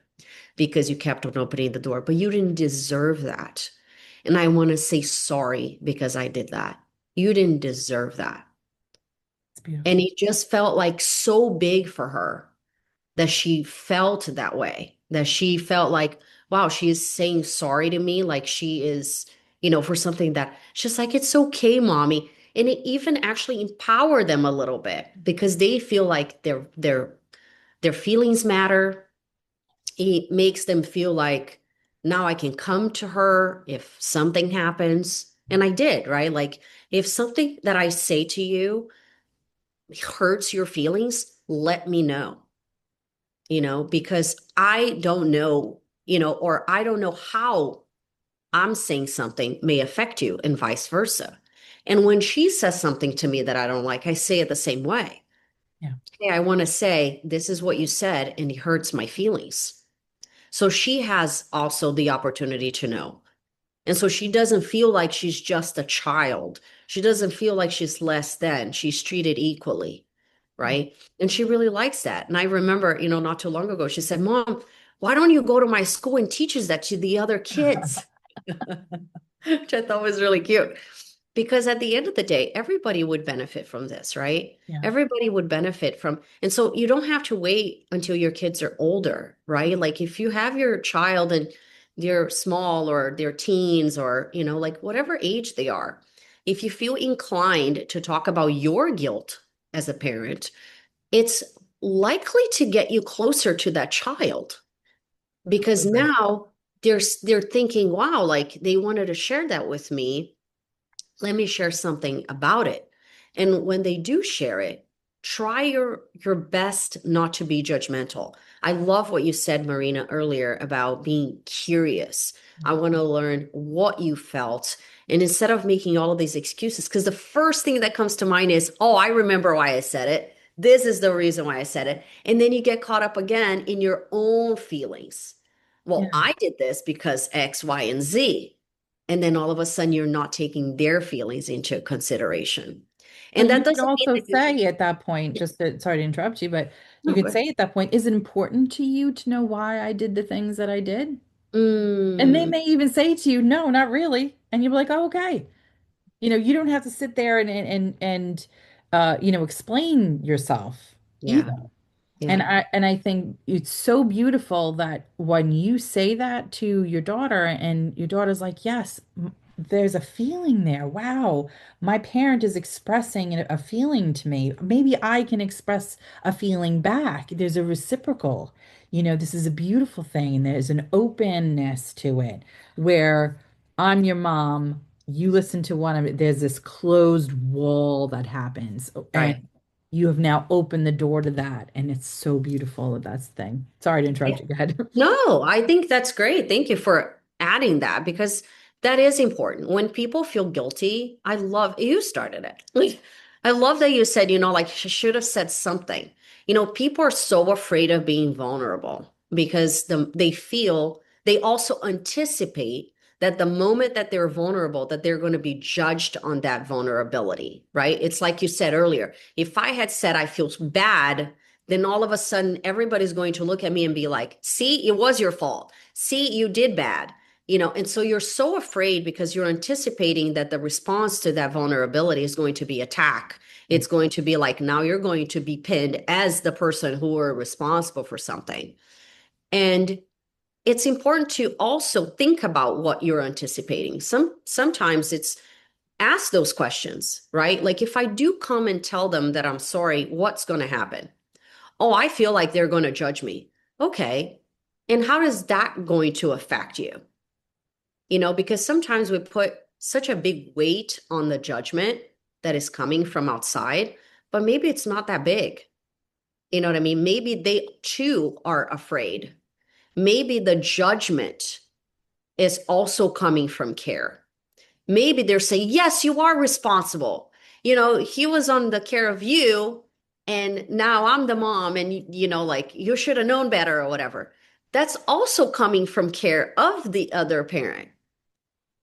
A: because you kept on opening the door, but you didn't deserve that. And I want to say sorry because I did that. You didn't deserve that.
B: It's
A: And
B: beautiful.
A: it just felt like so big for her that she felt that way, that she felt like, wow, she is saying sorry to me, like she is, for something that she's like, it's okay, mommy. And it even actually empowered them a little bit because they feel like their feelings matter. It makes them feel like now I can come to her if something happens. And I did, right? Like if something that I say to you hurts your feelings, let me know, because I don't know, or I don't know how I'm saying something may affect you and vice versa. And when she says something to me that I don't like, I say it the same way.
B: Yeah.
A: Hey, I want to say, this is what you said, and it hurts my feelings. So she has also the opportunity to know. And so she doesn't feel like she's just a child. She doesn't feel like she's less than. She's treated equally, right? And she really likes that. And I remember, not too long ago, she said, Mom, why don't you go to my school and teaches that to the other kids? Which I thought was really cute. Because at the end of the day, everybody would benefit from this, right?
B: Yeah.
A: Everybody would benefit from, and so you don't have to wait until your kids are older, right? Like if you have your child and they're small or they're teens or, like whatever age they are, if you feel inclined to talk about your guilt as a parent, it's likely to get you closer to that child because
B: Right.
A: now they're thinking, wow, like they wanted to share that with me, let me share something about it. And when they do share it, try your best not to be judgmental. I love what you said, Marina, earlier about being curious. I want to learn what you felt. And instead of making all of these excuses, because the first thing that comes to mind is, oh, I remember why I said it. This is the reason why I said it. And then you get caught up again in your own feelings. Well,
B: Yeah.
A: I did this because X, Y, and Z. And then all of a sudden, you're not taking their feelings into consideration.
B: Well,
A: And
B: you
A: that
B: could
A: doesn't mean
B: also
A: that you,
B: say at that point, sorry to interrupt you, but you
A: no,
B: could
A: but,
B: say at that point, is it important to you to know why I did the things that I did? And they
A: mm,
B: may even say to you, no, not really. And you're like, oh, okay. You don't have to sit there and explain yourself either.
A: yeah,
B: And
A: yeah,
B: I think it's so beautiful that when you say that to your daughter and your daughter's like, yes, there's a feeling there. Wow, my parent is expressing a feeling to me. Maybe I can express a feeling back. There's a reciprocal. This is a beautiful thing, and there's an openness to it where I'm your mom. You listen to one of it. There's this closed wall that happens, and
A: right.
B: you have now opened the door to that, and it's so beautiful that that's the thing. Sorry to
A: Yeah.
B: interrupt you. Go ahead.
A: No, I think that's great. Thank you for adding that because that is important. When people feel guilty, I love you started it. Like, I love that you said, like she should have said something. People are so afraid of being vulnerable because they feel they also anticipate that the moment that they're vulnerable, that they're going to be judged on that vulnerability, right? It's like you said earlier. If I had said I feel bad, then all of a sudden everybody's going to look at me and be like, see, it was your fault. See, you did bad. And so you're so afraid because you're anticipating that the response to that vulnerability is going to be attack. It's going to be like, now you're going to be pinned as the person who are responsible for something. And it's important to also think about what you're anticipating. Sometimes it's ask those questions, right? Like if I do come and tell them that I'm sorry, what's going to happen? Oh, I feel like they're going to judge me. Okay. And how is that going to affect you? Because sometimes we put such a big weight on the judgment that is coming from outside, but maybe it's not that big. You know what I mean? Maybe they too are afraid. Maybe the judgment is also coming from care. Maybe they're saying, yes, you are responsible. He was on the care of you, and now I'm the mom, and like you should have known better or whatever. That's also coming from care of the other parent,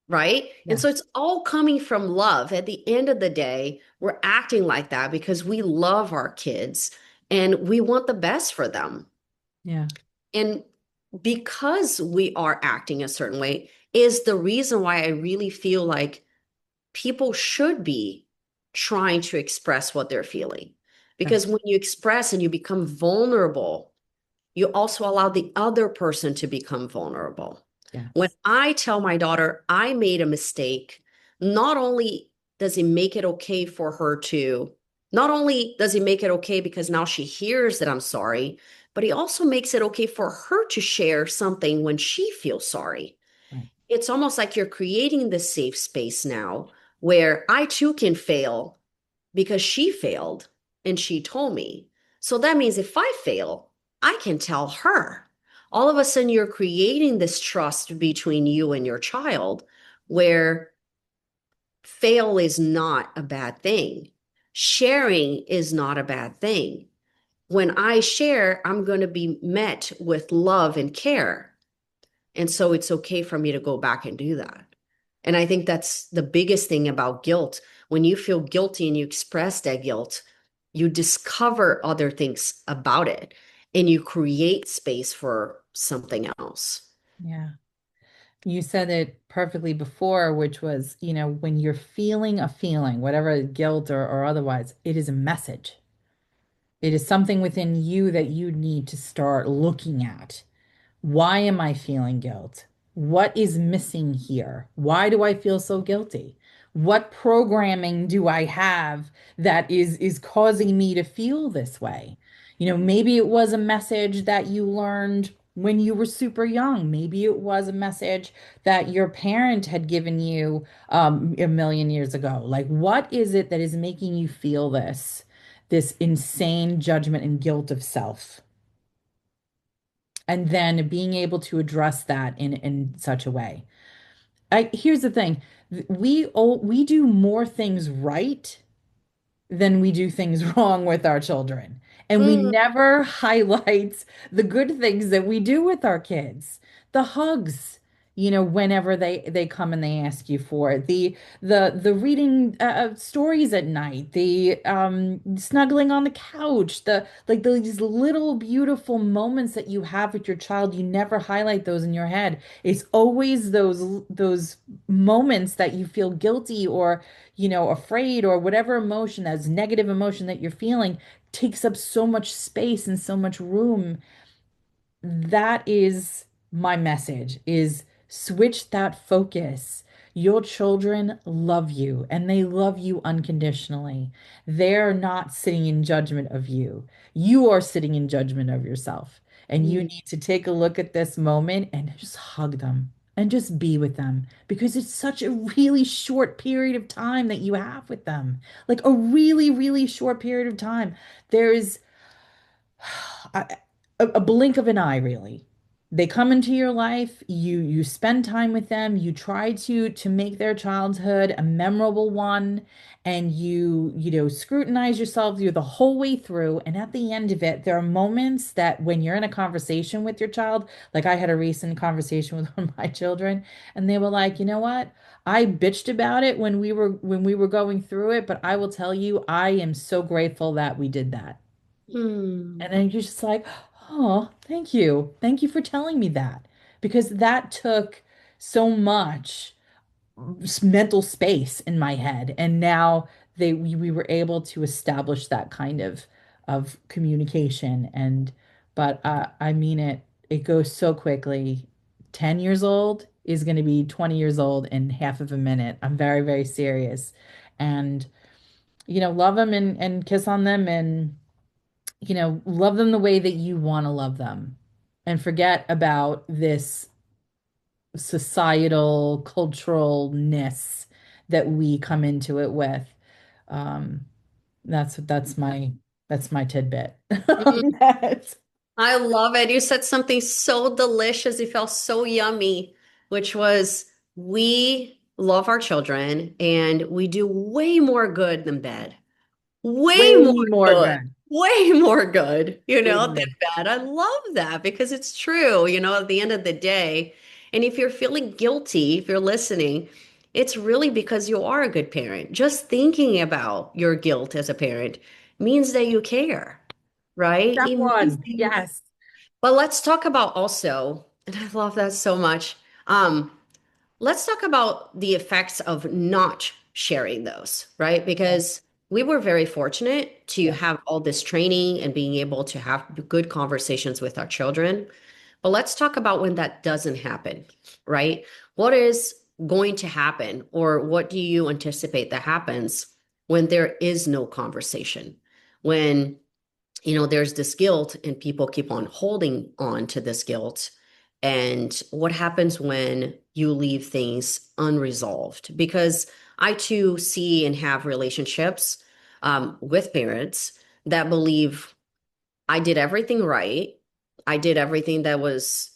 A: right? And
B: Yeah.
A: so it's all coming from love. At the end of the day, we're acting like that because we love our kids and we want the best for them.
B: Yeah.
A: And because we are acting a certain way is the reason why I really feel like people should be trying to express what they're feeling. Because
B: Yes.
A: when you express and you become vulnerable, you also allow the other person to become vulnerable. When
B: Yes.
A: I tell my daughter I made a mistake, not only does it make it okay for her to, not only does he make it okay because now she hears that I'm sorry, but he also makes it okay for her to share something when she feels sorry.
B: Right.
A: It's almost like you're creating this safe space now where I too can fail because she failed and she told me. So that means if I fail, I can tell her. All of a sudden, you're creating this trust between you and your child where fail is not a bad thing. Sharing is not a bad thing. When I share, I'm going to be met with love and care. And so it's okay for me to go back and do that. And I think that's the biggest thing about guilt. When you feel guilty and you express that guilt, you discover other things about it and you create space for something else.
B: Yeah. You said it perfectly before, which was, when you're feeling a feeling, whatever guilt or otherwise, it is a message. It is something within you that you need to start looking at. Why am I feeling guilt? What is missing here? Why do I feel so guilty? What programming do I have that is causing me to feel this way? Maybe it was a message that you learned when you were super young. Maybe it was a message that your parent had given you a million years ago. Like, what is it that is making you feel this insane judgment and guilt of self? And then being able to address that in such a way. Here's the thing. We do more things right than we do things wrong with our children. And we
A: Mm,
B: never highlight the good things that we do with our kids. The hugs, whenever they come and they ask you for it. The reading stories at night, the snuggling on the couch, these little beautiful moments that you have with your child, you never highlight those in your head. It's always those moments that you feel guilty or afraid or whatever emotion, that's negative emotion that you're feeling, takes up so much space and so much room. That is my message, is switch that focus. Your children love you and they love you unconditionally. They're not sitting in judgment of you. You are sitting in judgment of yourself. And you
A: mm,
B: need to take a look at this moment and just hug them and just be with them because it's such a really short period of time that you have with them. Like a really, really short period of time. There's a, a blink of an eye, really. They come into your life, you spend time with them, you try to make their childhood a memorable one, and you scrutinize yourself the whole way through. And at the end of it, there are moments that when you're in a conversation with your child, like I had a recent conversation with one of my children, and they were like, you know what? I bitched about it when we were going through it, but I will tell you, I am so grateful that we did that. And
A: mm,
B: then you're just like, oh, thank you. Thank you for telling me that. Because that took so much mental space in my head. And now we were able to establish that kind of communication. But I mean it goes so quickly. 10 years old is going to be 20 years old in half of a minute. I'm very, very serious. And love them and kiss on them and love them the way that you want to love them and forget about this societal culturalness that we come into it with. Um, that's my tidbit
A: Mm,
B: on that.
A: I love it. You said something so delicious. It felt so yummy, which was we love our children and we do way more good than bad. Way more
B: Way more
A: good.
B: good.
A: Way more good,
B: Way
A: than
B: more.
A: bad. I love that because it's true, at the end of the day. And if you're feeling guilty, if you're listening, it's really because you are a good parent. Just thinking about your guilt as a parent means that you care, right?
B: Step
A: It means
B: one.
A: that you care.
B: Yes.
A: But let's talk about also, and I love that so much. Um, Let's talk about the effects of not sharing those, right? Because we were very fortunate to
B: Yeah.
A: have all this training and being able to have good conversations with our children. But let's talk about when that doesn't happen, right? What is going to happen, or what do you anticipate that happens when there is no conversation? When there's this guilt and people keep on holding on to this guilt. And what happens when you leave things unresolved? Because I too see and have relationships with parents that believe I did everything right. I did everything that was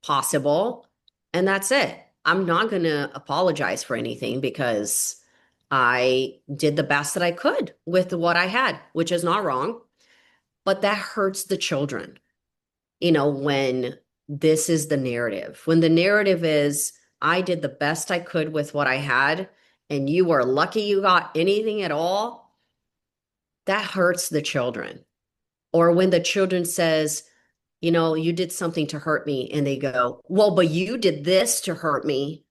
A: possible. And that's it. I'm not going to apologize for anything because I did the best that I could with what I had, which is not wrong. But that hurts the children, when this is the narrative. When the narrative is, I did the best I could with what I had, and you are lucky you got anything at all, that hurts the children. Or when the children says, you did something to hurt me, and they go, well, but you did this to hurt me,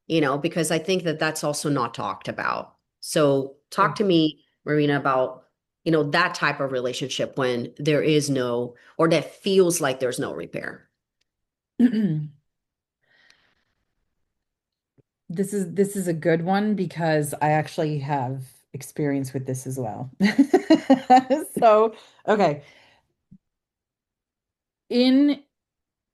A: because I think that that's also not talked about. So talk
B: Sure.
A: to me, Marina, about, that type of relationship when there is no, or that feels like there's no repair.
B: This is a good one because I actually have experience with this as well. So, okay, in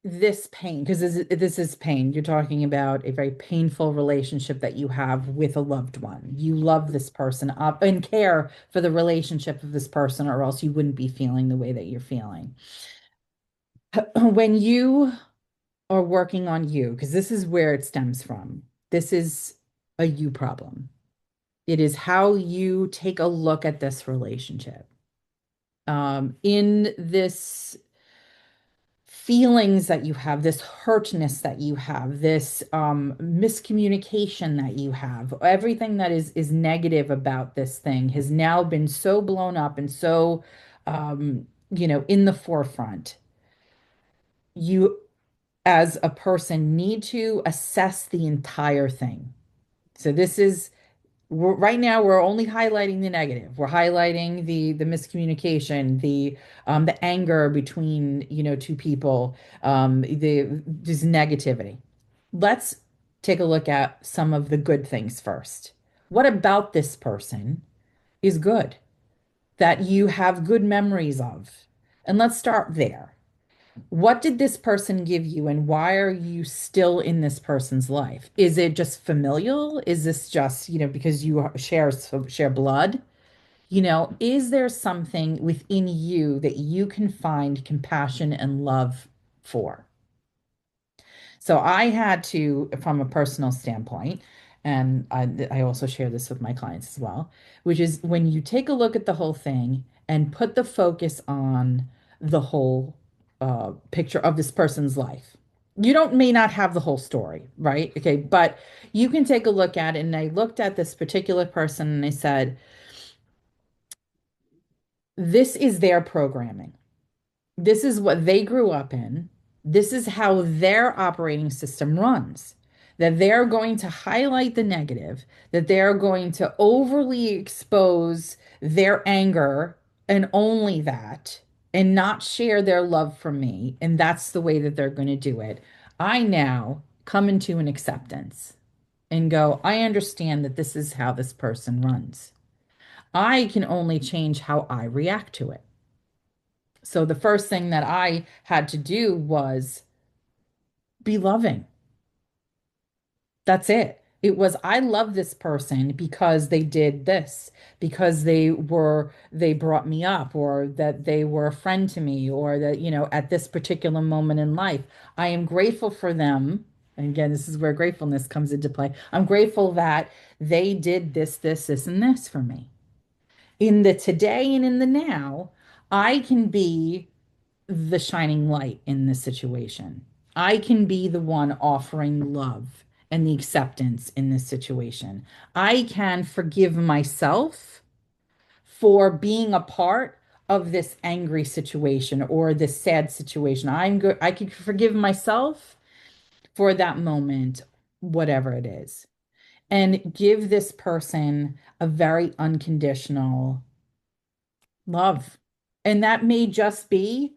B: this pain, because this is pain, you're talking about a very painful relationship that you have with a loved one. You love this person up and care for the relationship of this person, or else you wouldn't be feeling the way that you're feeling. When you are working on you, because this is where it stems from, this is a you problem. It is how you take a look at this relationship. In this feelings that you have, this hurtness that you have, this miscommunication that you have, everything that is negative about this thing has now been so blown up and so in the forefront. You, as a person, need to assess the entire thing. So this is right now we're only highlighting the negative. We're highlighting the miscommunication, the anger between two people, the just negativity. Let's take a look at some of the good things first. What about this person is good that you have good memories of? And let's start there. What did this person give you, and why are you still in this person's life? Is it just familial? Is this just, because you share blood? Is there something within you that you can find compassion and love for? So I had to, from a personal standpoint, and I also share this with my clients as well, which is when you take a look at the whole thing and put the focus on the whole picture of this person's life. You don't may not have the whole story, right? Okay, but you can take a look at it. And I looked at this particular person and I said, this is their programming. This is what they grew up in. This is how their operating system runs. That they're going to highlight the negative, that they're going to overly expose their anger and only that, and not share their love for me. And that's the way that they're going to do it. I now come into an acceptance and go, I understand that this is how this person runs. I can only change how I react to it. So the first thing that I had to do was be loving. That's it. It was, I love this person because they did this, because they brought me up, or that they were a friend to me, or that, at this particular moment in life, I am grateful for them. And again, this is where gratefulness comes into play. I'm grateful that they did this, and this for me. In the today and in the now, I can be the shining light in this situation. I can be the one offering love and the acceptance in this situation. I can forgive myself for being a part of this angry situation or this sad situation. I'm good. I can forgive myself for that moment, whatever it is, and give this person a very unconditional love. And that may just be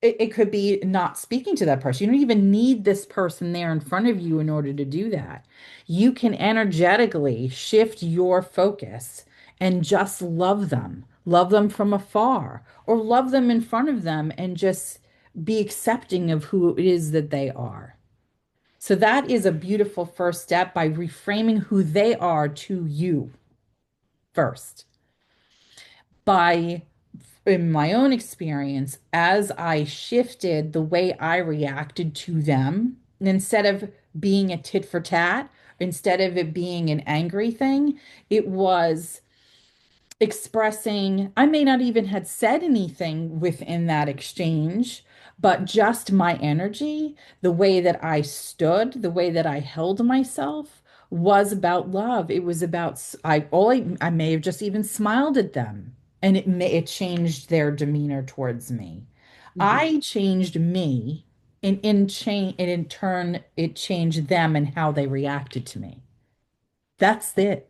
B: it could be not speaking to that person. You don't even need this person there in front of you in order to do that. You can energetically shift your focus and just love them. Love them from afar, or love them in front of them and just be accepting of who it is that they are. So that is a beautiful first step by reframing who they are to you first. By In my own experience, as I shifted the way I reacted to them, instead of being a tit for tat, instead of it being an angry thing, it was expressing, I may not even had said anything within that exchange, but just my energy, the way that I stood, the way that I held myself was about love. It was about I may have just even smiled at them, and it changed their demeanor towards me.
A: Mhm.
B: I changed me, and in turn it changed them and how they reacted to me. That's it.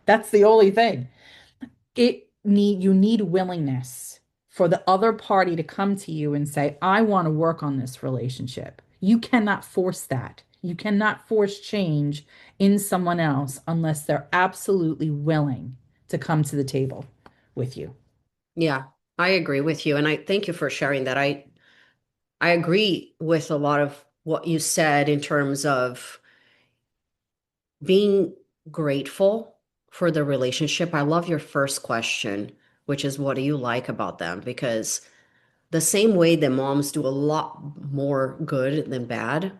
B: That's the only thing. You need willingness for the other party to come to you and say, I want to work on this relationship. You cannot force that. You cannot force change in someone else unless they're absolutely willing to come to the table with you.
A: Yeah, I agree with you. And I thank you for sharing that. I agree with a lot of what you said in terms of being grateful for the relationship. I love your first question, which is what do you like about them? Because the same way that moms do a lot more good than bad,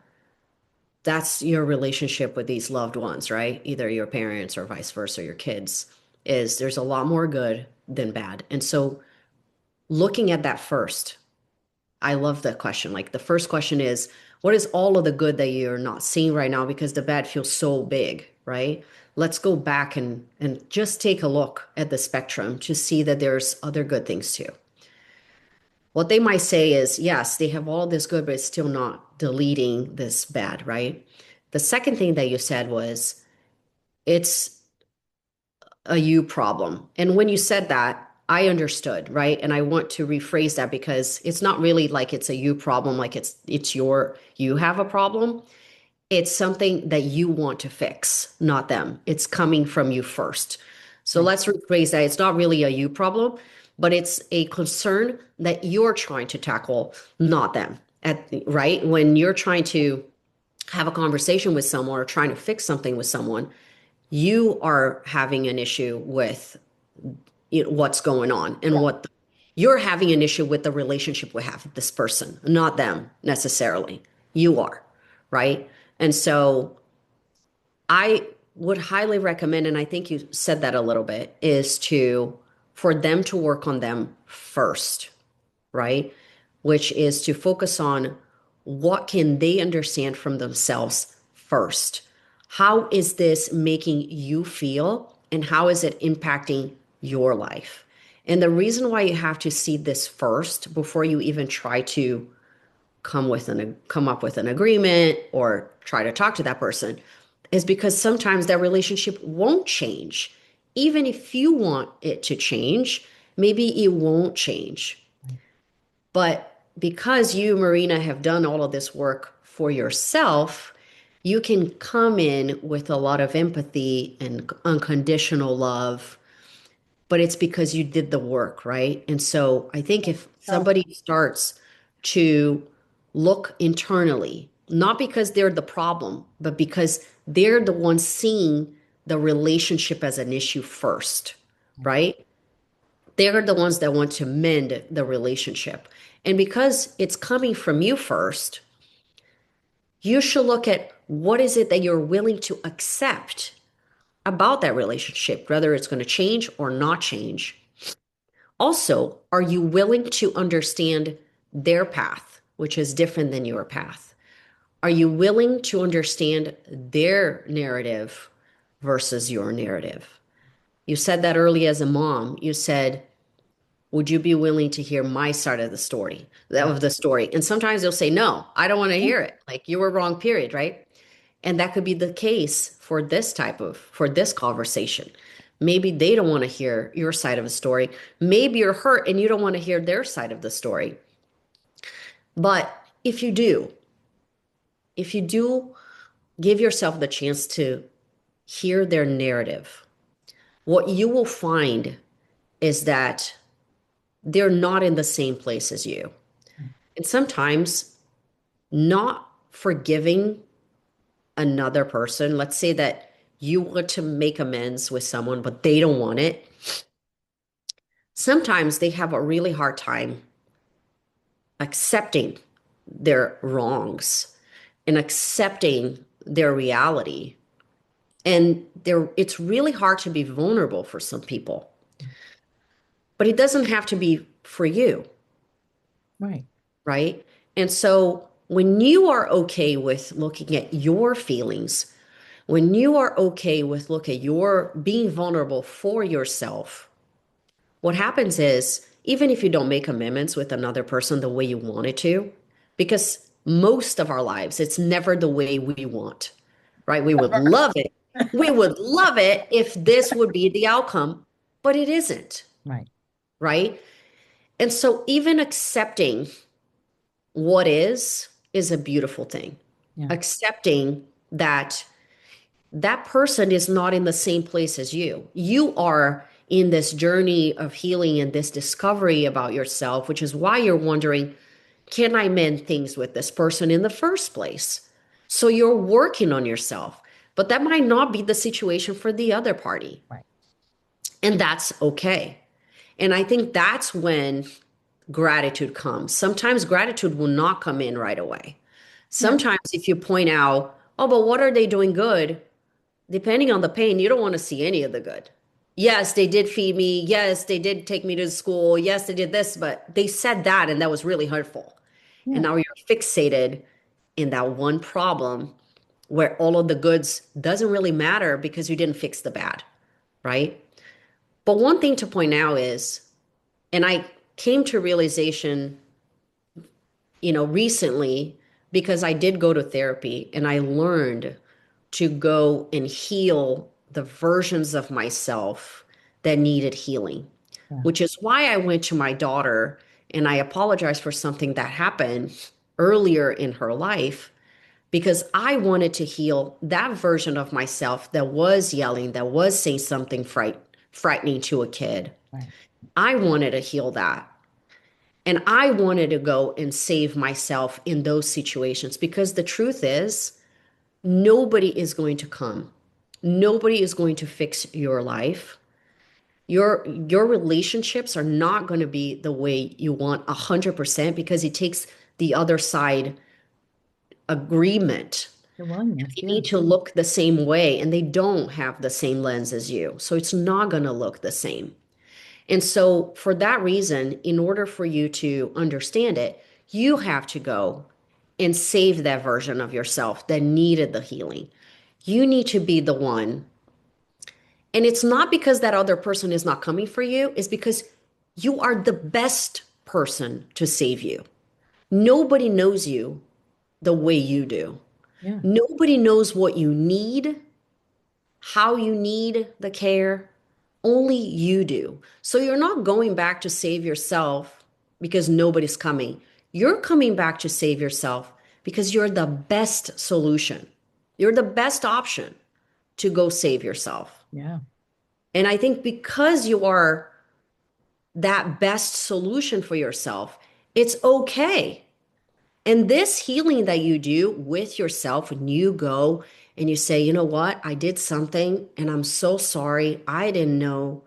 A: that's your relationship with these loved ones, right? Either your parents or vice versa, your kids, is there's a lot more good than bad. And so looking at that first, I love that question. Like the first question is, what is all of the good that you're not seeing right now because the bad feels so big, right? Let's go back and just take a look at the spectrum to see that there's other good things too. What they might say is, yes, they have all this good, but it's still not deleting this bad, right? The second thing that you said was, it's a you problem. And when you said that, I understood, right? And I want to rephrase that because it's not really like it's a you problem, like it's you have a problem. It's something that you want to fix, not them. It's coming from you first. So
B: Right.
A: let's rephrase that. It's not really a you problem, but it's a concern that you're trying to tackle, not them. Right? When you're trying to have a conversation with someone or trying to fix something with someone, you are having an issue with what's going on and
B: Yeah.
A: you're having an issue with the relationship we have with this person, not them necessarily. You are, right? And so I would highly recommend, and I think you said that a little bit, is to for them to work on them first, right? Which is to focus on what can they understand from themselves first. How is this making you feel and how is it impacting your life? And the reason why you have to see this first before you even try to come up with an agreement or try to talk to that person is because sometimes that relationship won't change. Even if you want it to change, maybe it won't change. But because you, Marina, have done all of this work for yourself, you can come in with a lot of empathy and unconditional love but it's because you did the work, right? And so I think if
B: Self.
A: somebody starts to look internally, not because they're the problem, but because they're the ones seeing the relationship as an issue first, right? They're the ones that want to mend the relationship. And because it's coming from you first, you should look at what is it that you're willing to accept about that relationship, whether it's going to change or not change. Also, are you willing to understand their path, which is different than your path? Are you willing to understand their narrative versus your narrative? You said that early as a mom. You said, would you be willing to hear my side of the story,
B: Yeah.
A: of the story? And sometimes they'll say, no, I don't want to hear it. Like you were wrong, period, right? And that could be the case for for this conversation. Maybe they don't want to hear your side of the story. Maybe you're hurt and you don't want to hear their side of the story. But if you do give yourself the chance to hear their narrative, what you will find is that they're not in the same place as you. And sometimes not forgiving another person, let's say that you want to make amends with someone, but they don't want it. Sometimes they have a really hard time accepting their wrongs and accepting their reality. And it's really hard to be vulnerable for some people, but it doesn't have to be for you,
B: Right.
A: right? And so when you are okay with looking at your feelings, when you are okay with look at your being vulnerable for yourself, what happens is even if you don't make amendments with another person the way you wanted to, because most of our lives, it's never the way we want, right? We would love it. We would love it if this would be the outcome, but it isn't,
B: Right.
A: right? And so even accepting what is a beautiful thing.
B: Yeah.
A: Accepting that that person is not in the same place as you. You are in this journey of healing and this discovery about yourself, which is why you're wondering, can I mend things with this person in the first place? So you're working on yourself, but that might not be the situation for the other party.
B: Right.
A: And that's okay. And I think that's when gratitude comes. Sometimes gratitude will not come in right away.
B: Yeah.
A: Sometimes if you point out, oh, but what are they doing good? Depending on the pain, you don't want to see any of the good. Yes, they did feed me. Yes, they did take me to school. Yes, they did this, but they said that and that was really hurtful. And
B: Yeah.
A: now you're fixated in that one problem where all of the goods doesn't really matter because you didn't fix the bad, right? But one thing to point out is, and I came to realization, recently because I did go to therapy and I learned to go and heal the versions of myself that needed healing,
B: Yeah.
A: which is why I went to my daughter and I apologized for something that happened earlier in her life because I wanted to heal that version of myself that was yelling, that was saying something frightening to a kid.
B: Right.
A: I wanted to heal that. And I wanted to go and save myself in those situations because the truth is, nobody is going to come. Nobody is going to fix your life. Your relationships are not going to be the way you want 100% because it takes the other side agreement.
B: The willingness.
A: You
B: Yeah.
A: need to look the same way and they don't have the same lens as you. So it's not going to look the same. And so, for that reason, in order for you to understand it, you have to go and save that version of yourself that needed the healing. You need to be the one. And it's not because that other person is not coming for you, it's because you are the best person to save you. Nobody knows you the way you do.
B: Yeah.
A: Nobody knows what you need, how you need the care. Only you do. So you're not going back to save yourself because nobody's coming. You're coming back to save yourself because you're the best solution. You're the best option to go save yourself.
B: Yeah.
A: And I think because you are that best solution for yourself, it's okay. And this healing that you do with yourself, when you go and you say, you know what, I did something and I'm so sorry. I didn't know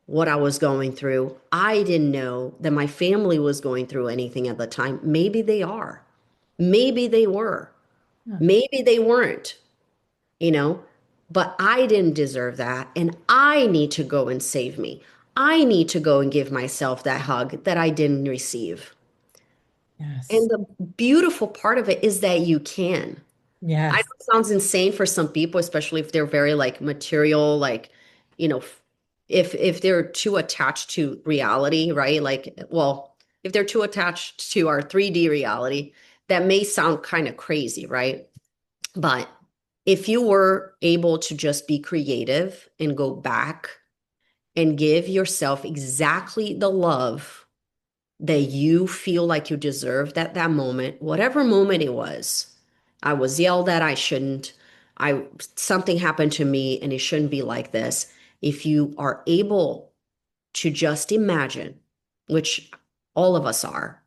A: what I was going through. I didn't know that my family was going through anything at the time. Maybe they are. Maybe they were.
B: Yeah.
A: Maybe they weren't, you know, but I didn't deserve that. And I need to go and save me. I need to go and give myself that hug that I didn't receive.
B: Yes.
A: And the beautiful part of it is that you can. I know
B: Yes.
A: it sounds insane for some people, especially if they're very like material, like, you know, if they're too attached to reality, right? Like, well, if they're too attached to our 3D reality, that may sound kind of crazy, right? But if you were able to just be creative and go back and give yourself exactly the love that you feel like you deserved at that moment, whatever moment it was. I was yelled at, I shouldn't. I something happened to me and it shouldn't be like this. If you are able to just imagine, which all of us are,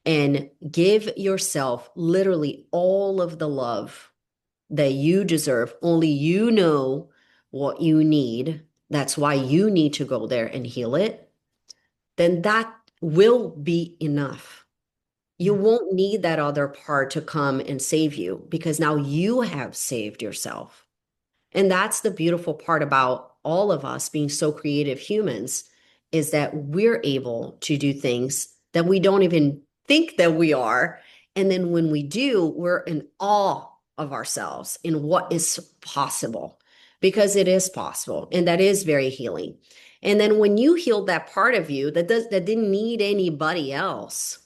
A: and give yourself literally all of the love that you deserve, only you know what you need. That's why you need to go there and heal it. Then that will be enough. You
B: Yeah.
A: won't need that other part to come and save you because now you have saved yourself. And that's the beautiful part about all of us being so creative humans is that we're able to do things that we don't even think that we are. And then when we do, we're in awe of ourselves in what is possible because it is possible and that is very healing. And then when you heal that part of you that didn't need anybody else,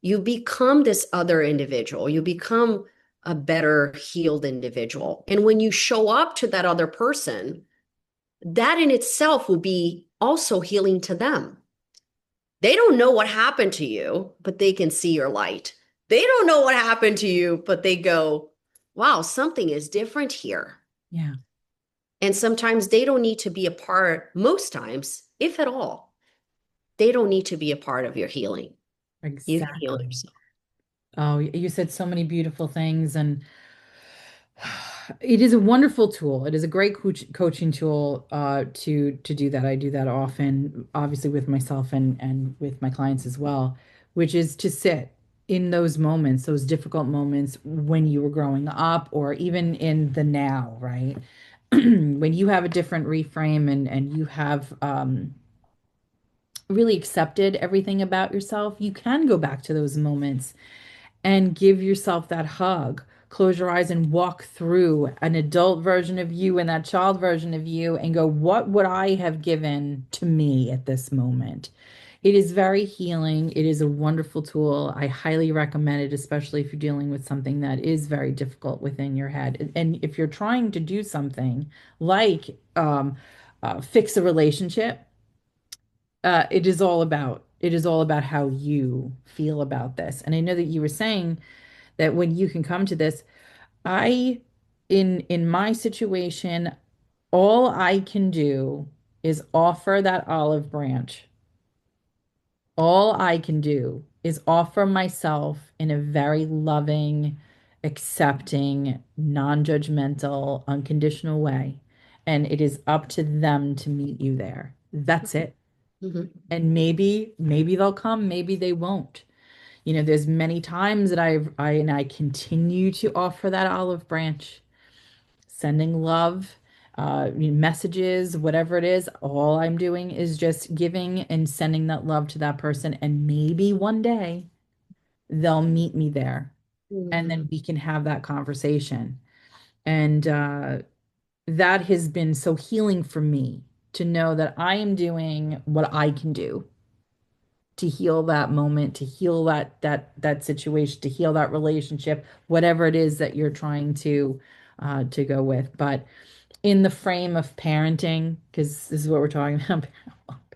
A: you become this other individual. You become a better healed individual. And when you show up to that other person, that in itself will be also healing to them. They don't know what happened to you, but they can see your light. They don't know what happened to you, but they go, wow, something is different here.
B: Yeah.
A: And sometimes they don't need to be a part, most times, if at all, they don't need to be a part of your healing. You can heal
B: Exactly.
A: yourself.
B: Oh, you said so many beautiful things, and it is a wonderful tool. It is a great coaching tool to do that. I do that often, obviously with myself and with my clients as well, which is to sit in those moments, those difficult moments when you were growing up, or even in the now, right? When you have a different reframe and you have really accepted everything about yourself, you can go back to those moments and give yourself that hug. Close your eyes and walk through an adult version of you and that child version of you and go, what would I have given to me at this moment? It is very healing. It is a wonderful tool. I highly recommend it, especially if you're dealing with something that is very difficult within your head. And if you're trying to do something like fix a relationship, it is all about how you feel about this. And I know that you were saying that when you can come to this, I in my situation, all I can do is offer that olive branch. All I can do is offer myself in a very loving, accepting, non-judgmental, unconditional way. And it is up to them to meet you there. That's it.
A: Mhm.
B: And maybe they'll come, maybe they won't. There's many times that I continue to offer that olive branch, sending love, messages, whatever it is. All I'm doing is just giving and sending that love to that person, and maybe one day they'll meet me there, and
A: Mhm.
B: then we can have that conversation. And that has been so healing for me to know that I am doing what I can do to heal that moment, to heal that situation, to heal that relationship, whatever it is that you're trying to go with. But in the frame of parenting, because this is what we're talking about,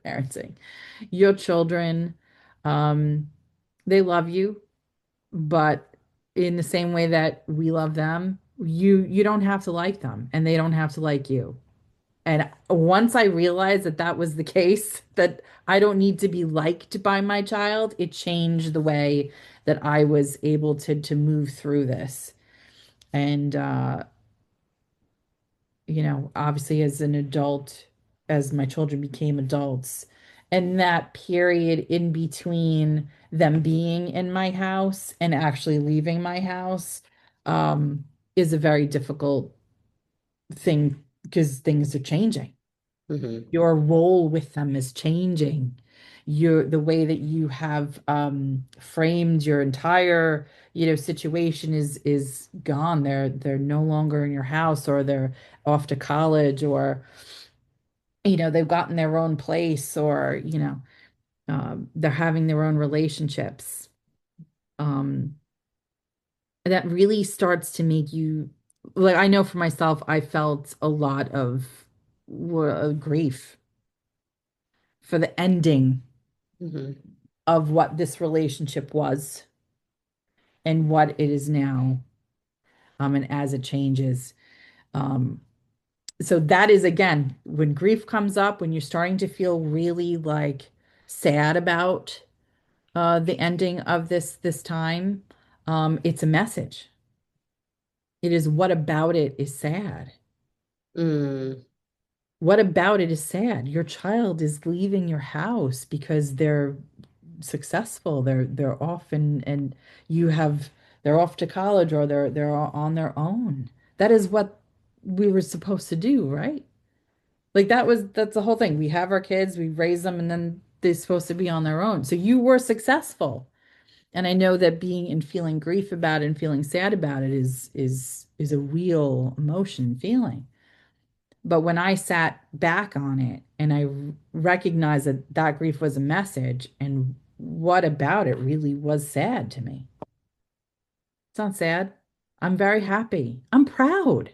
B: parenting, your children, um, they love you, but in the same way that we love them, you don't have to like them, and they don't have to like you. And once I realized that that was the case, that I don't need to be liked by my child, it changed the way that I was able to move through this. And obviously as an adult, as my children became adults, and that period in between them being in my house and actually leaving my house, um, is a very difficult thing because things are changing.
A: Hmm.
B: Your role with them is changing. The way that you have framed your entire, situation is gone. They're no longer in your house, or they're off to college, or they've gotten their own place, or they're having their own relationships. Um, that really starts to make you, like, I know for myself, I felt a lot of grief for the ending
A: Hmm.
B: of what this relationship was and what it is now, and as it changes. Um, so that is, again, when grief comes up, when you're starting to feel really like sad about the ending of this time, it's a message. It is, what about it is sad.
A: Mm.
B: What about it is sad? Your child is leaving your house because they're successful. They're off, and you have they're off to college, or they're on their own. That is what we were supposed to do, right? Like that's the whole thing. We have our kids, we raise them, and then they're supposed to be on their own. So you were successful. And I know that being and feeling grief about it and feeling sad about it is a real emotion feeling. But when I sat back on it and I recognized that that grief was a message, and what about it really was sad to me. It's not sad. I'm very happy. I'm proud.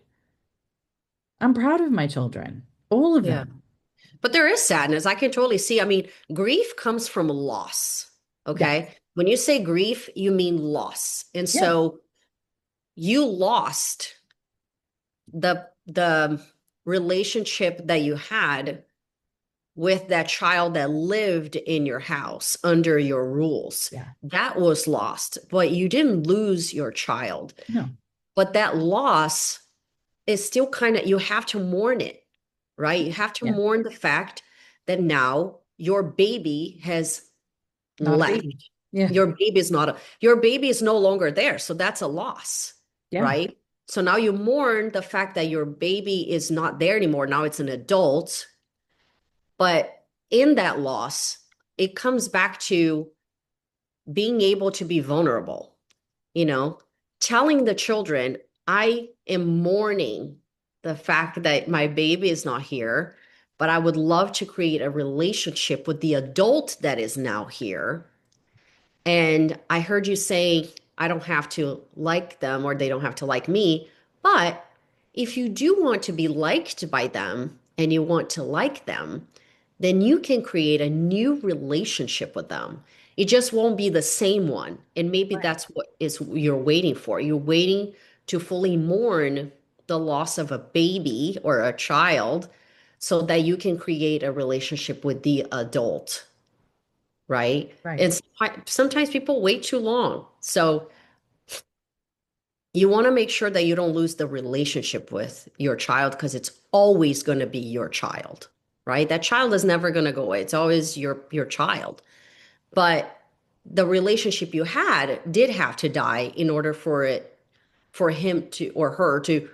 B: I'm proud of my children, all of
A: Yeah.
B: them.
A: But there is sadness. I can totally see. I mean, grief comes from loss.
B: Yes.
A: Okay. When you say grief, you mean loss. And
B: Yeah.
A: so you lost the relationship that you had with that child that lived in your house under your rules.
B: Yeah.
A: That was lost, but you didn't lose your child.
B: No.
A: But that loss is still kind of, you have to mourn it, right? You have to
B: Yeah.
A: mourn the fact that now your baby has
B: Not a
A: left.
B: baby. Yeah.
A: Your baby is no longer there. So that's a loss,
B: Yeah.
A: right? So now you mourn the fact that your baby is not there anymore. Now it's an adult. But in that loss, it comes back to being able to be vulnerable, you know, telling the children, I am mourning the fact that my baby is not here, but I would love to create a relationship with the adult that is now here. And I heard you say, I don't have to like them or they don't have to like me. But if you do want to be liked by them and you want to like them, then you can create a new relationship with them. It just won't be the same one. And maybe
B: Right.
A: that's what is you're waiting for. You're waiting to fully mourn the loss of a baby or a child so that you can create a relationship with the adult, right?
B: Right.
A: And sometimes people wait too long. So you want to make sure that you don't lose the relationship with your child because it's always going to be your child, right? That child is never going to go away. It's always your child. But the relationship you had did have to die in order for him to or her to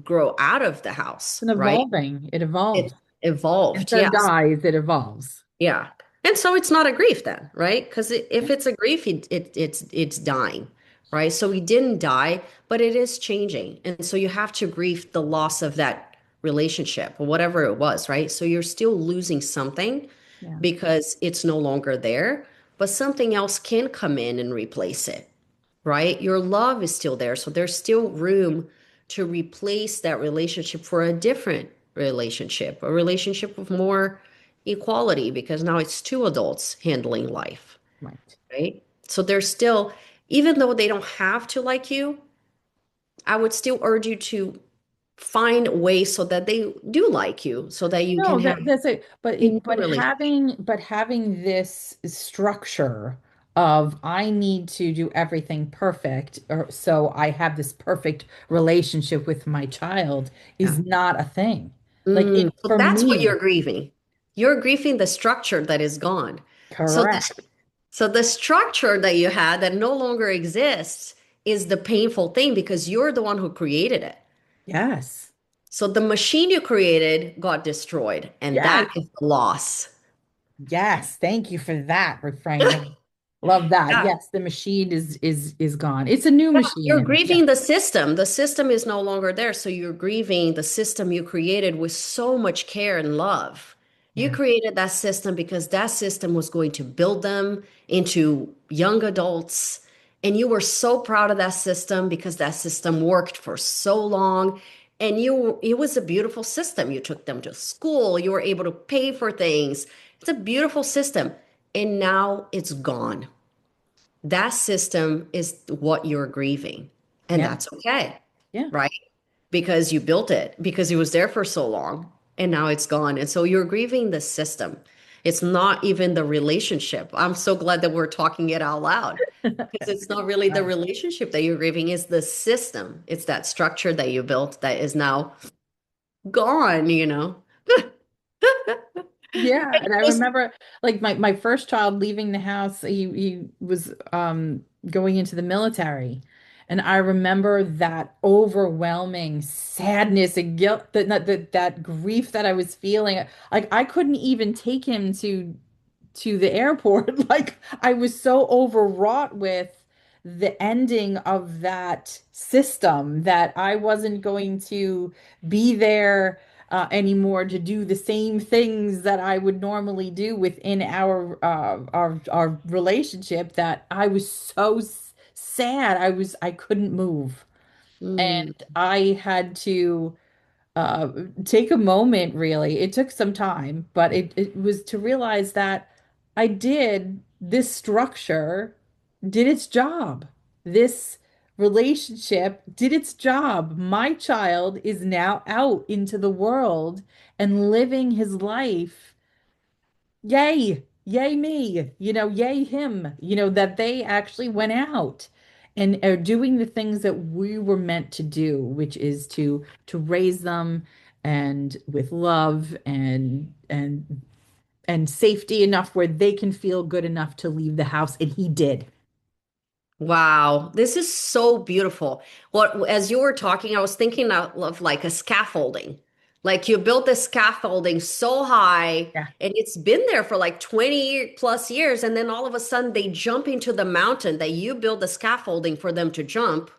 A: grow out of the house,
B: It's
A: right?
B: evolving. It
A: It
B: evolves.
A: evolved,
B: Instead of
A: yes.
B: dies, it evolves.
A: Yeah. And so it's not a grief then, right? Because
B: Yeah.
A: if it's a grief, it's dying, right? So he didn't die, but it is changing. And so you have to grieve the loss of that relationship or whatever it was, right? So you're still losing something
B: Yeah.
A: because it's no longer there, but something else can come in and replace it, right? Your love is still there. So there's still room to replace that relationship for a different relationship, a relationship with more equality, because now it's two adults handling life,
B: Right.
A: right? So there's still, even though they don't have to like you, I would still urge you to find ways so that they do like you, so that you can
B: No,
A: have
B: that's it.
A: a new relationship.
B: But having this structure of I need to do everything perfect, or so I have this perfect relationship with my child is
A: Yeah.
B: not a thing. Like it
A: So
B: for
A: that's what
B: me,
A: you're grieving. You're grieving the structure that is gone. So
B: correct.
A: the structure that you had that no longer exists is the painful thing because you're the one who created it.
B: Yes.
A: So the machine you created got destroyed, and that
B: Yes.
A: is the loss.
B: Yes. Thank you for that reframing. Love that.
A: Yeah.
B: Yes, the machine is gone. It's a new
A: Yeah, you're
B: machine. Yeah.
A: grieving the system. The system is no longer there. So you're grieving the system you created with so much care and love. You
B: Yeah.
A: created that system because that system was going to build them into young adults. And you were so proud of that system because that system worked for so long. And it was a beautiful system. You took them to school, you were able to pay for things. It's a beautiful system. And now it's gone. That system is what you're grieving. And
B: Yeah.
A: that's okay,
B: Yeah.
A: right? Because you built it, because it was there for so long, and now it's gone. And so you're grieving the system. It's not even the relationship. I'm so glad that we're talking it out loud because it's not really the
B: Right.
A: relationship that you're grieving, it's the system. It's that structure that you built that is now gone, you know?
B: Yeah, and I
A: Just-
B: remember like my first child leaving the house, he was going into the military. And I remember that overwhelming sadness and guilt that grief that I was feeling. Like I couldn't even take him to the airport. Like I was so overwrought with the ending of that system that I wasn't going to be there anymore to do the same things that I would normally do within our relationship that I was so sad. I couldn't move.
A: Mm.
B: And I had to uh, take a moment, really. It took some time, but it was to realize that I did this structure did its job. This relationship did its job. My child is now out into the world and living his life. Yay, yay me, yay him, that they actually went out and are doing the things that we were meant to do, which is to raise them and with love and safety enough where they can feel good enough to leave the house. And he did.
A: Wow, this is so beautiful. What, as you were talking, I was thinking of like a scaffolding. Like you built this scaffolding so high
B: Yeah,
A: and it's been there for like 20 plus years. And then all of a sudden they jump into the mountain that you build the scaffolding for them to jump,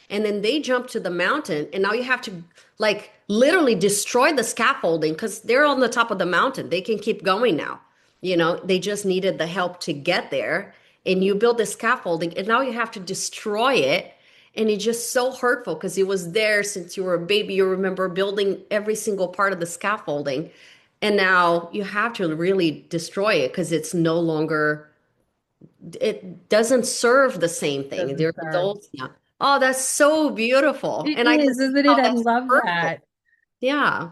A: and then they jump to the mountain and now you have to like literally destroy the scaffolding because they're on the top of the mountain, they can keep going now, they just needed the help to get there, and you build the scaffolding and now you have to destroy it. And it's just so hurtful because it was there since you were a baby, you remember building every single part of the scaffolding, and now you have to really destroy it because it's no longer, it doesn't serve the same thing.
B: doesn't
A: They're
B: serve.
A: adults now. Oh, that's so beautiful.
B: It
A: And I can
B: is,
A: see
B: isn't
A: how
B: it? I
A: that's
B: love
A: hurtful.
B: that.
A: Yeah.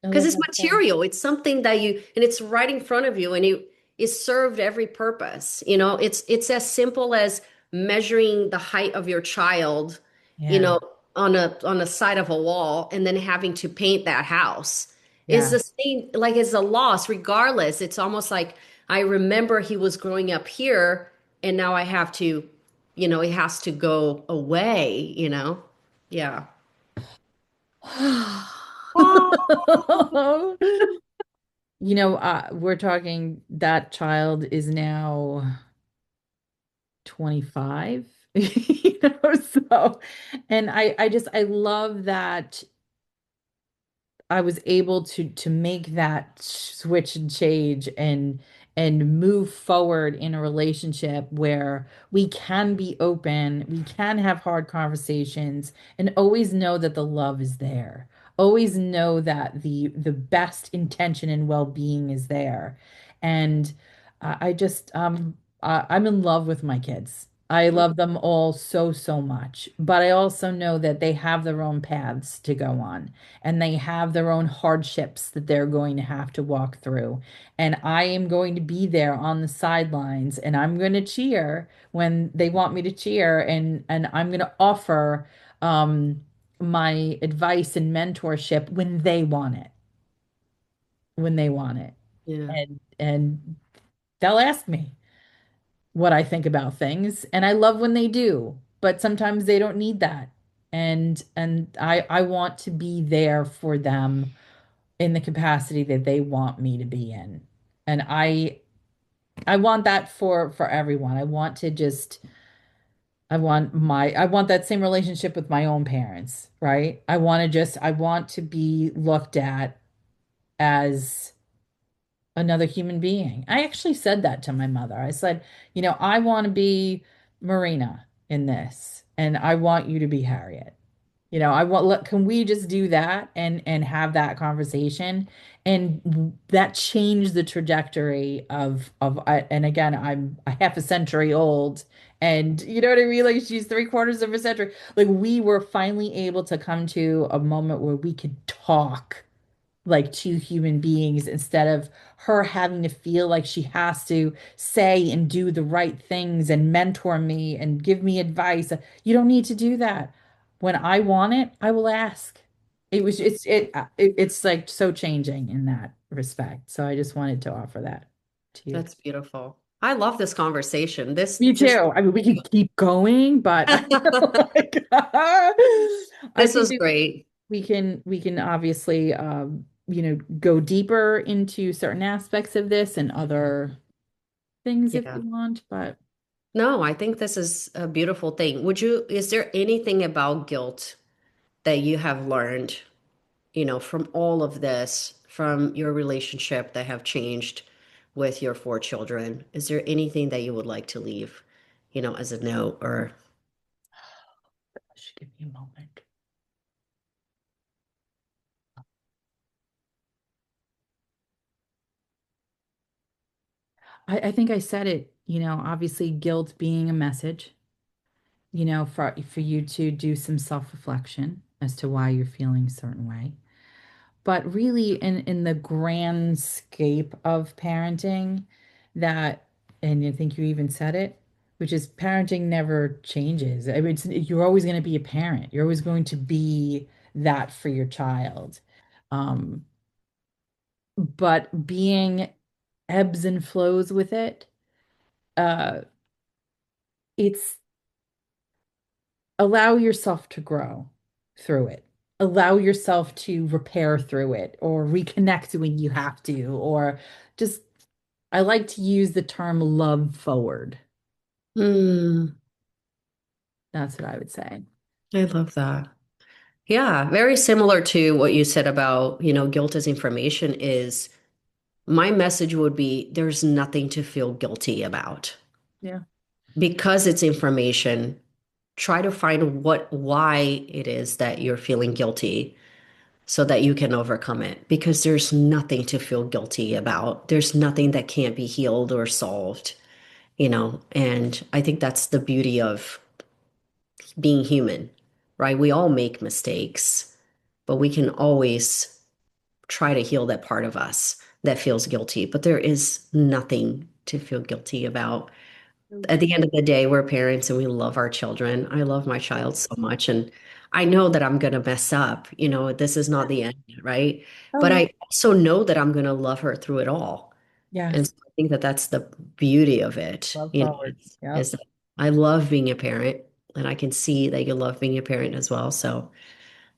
B: I
A: Because
B: love
A: it's
B: that so.
A: material. It's something that you, and it's right in front of you, and it served every purpose. It's as simple as measuring the height of your child, you
B: Yeah,
A: know, on a side of a wall, and then having to paint that house. It's
B: yeah.
A: the same, like it's a loss, regardless. It's almost like I remember he was growing up here, and now I have to, it has to go away. Yeah.
B: We're talking that child is now 25, so, and I love that I was able to make that switch and change and move forward in a relationship where we can be open, we can have hard conversations, and always know that the love is there. Always know that the best intention and well-being is there. And I'm in love with my kids. I love them all so, so much. But I also know that they have their own paths to go on and they have their own hardships that they're going to have to walk through. And I am going to be there on the sidelines and I'm going to cheer when they want me to cheer and I'm going to offer um my advice and mentorship when they want it, when they want it.
A: Yeah.
B: And they'll ask me what I think about things, and I love when they do, but sometimes they don't need that. And I want to be there for them in the capacity that they want me to be in. And I want that for everyone. I want that same relationship with my own parents, right? I want to be looked at as another human being. I actually said that to my mother. I said, I want to be Marina in this, and I want you to be Harriet. I want, look, can we just do that and have that conversation? And that changed the trajectory and again, I'm a half a century old, and you know what I mean? Like she's three-quarters of a century. Like we were finally able to come to a moment where we could talk like two human beings instead of her having to feel like she has to say and do the right things and mentor me and give me advice. You don't need to do that. When I want it, I will ask. It's like so changing in that respect. So I just wanted to offer that to you.
A: That's beautiful. I love this conversation. This
B: Me
A: just
B: too. I mean, we can keep going, but I feel like I
A: this
B: think
A: was
B: that
A: great.
B: we can obviously go deeper into certain aspects of this and other things if
A: Yeah.
B: you want, but
A: No, I think this is a beautiful thing. Is there anything about guilt that you have learned, from all of this, from your relationship that have changed with your four children? Is there anything that you would like to leave, as a note or
B: gosh, give me a moment. I think I said it, obviously guilt being a message, for you to do some self-reflection as to why you're feeling a certain way. But really in the grand scape of parenting, that, and I think you even said it, which is parenting never changes. I mean, you're always going to be a parent. You're always going to be that for your child. Um, but being ebbs and flows with it, uh, it's allow yourself to grow through it. Allow yourself to repair through it or reconnect when you have to, or just, I like to use the term love forward.
A: Hmm,
B: That's what I would say.
A: I love that. Yeah, very similar to what you said about, guilt as information is my message would be there's nothing to feel guilty about.
B: Yeah.
A: Because it's information, try to find why it is that you're feeling guilty so that you can overcome it. Because there's nothing to feel guilty about. There's nothing that can't be healed or solved, and I think that's the beauty of being human, right? We all make mistakes, but we can always try to heal that part of us that feels guilty. But there is nothing to feel guilty about. At the end of the day, we're parents and we love our children. I love my child so much. And I know that I'm going to mess up. This is not the end, right?
B: Oh
A: But
B: yeah.
A: I also know that I'm going to love her through it all. And
B: Yes.
A: so I think that that's the beauty of it,
B: Love forward.
A: is
B: Yep.
A: that I love being a parent and I can see that you love being a parent as well. So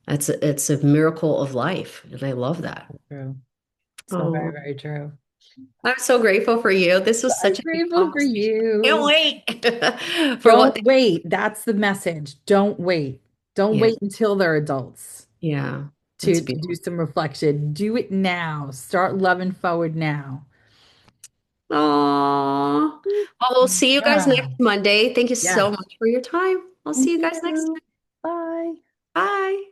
A: it's a miracle of life. And I love that.
B: True. So very,
A: Oh,
B: very true.
A: I'm so grateful for you. This was
B: I'm
A: such a good
B: grateful for
A: conversation. Can't
B: you.
A: wait for
B: Don't
A: what
B: wait. That's the message. Don't wait. Don't
A: yeah,
B: wait until they're adults
A: yeah, that's
B: to do
A: beautiful.
B: some reflection. Do it now. Start loving forward now.
A: Oh, well, we'll see you guys
B: Yeah.
A: next Monday. Thank you so
B: Yes.
A: much for your time. I'll see
B: Thank
A: you guys next
B: you.
A: time.
B: Bye.
A: Bye.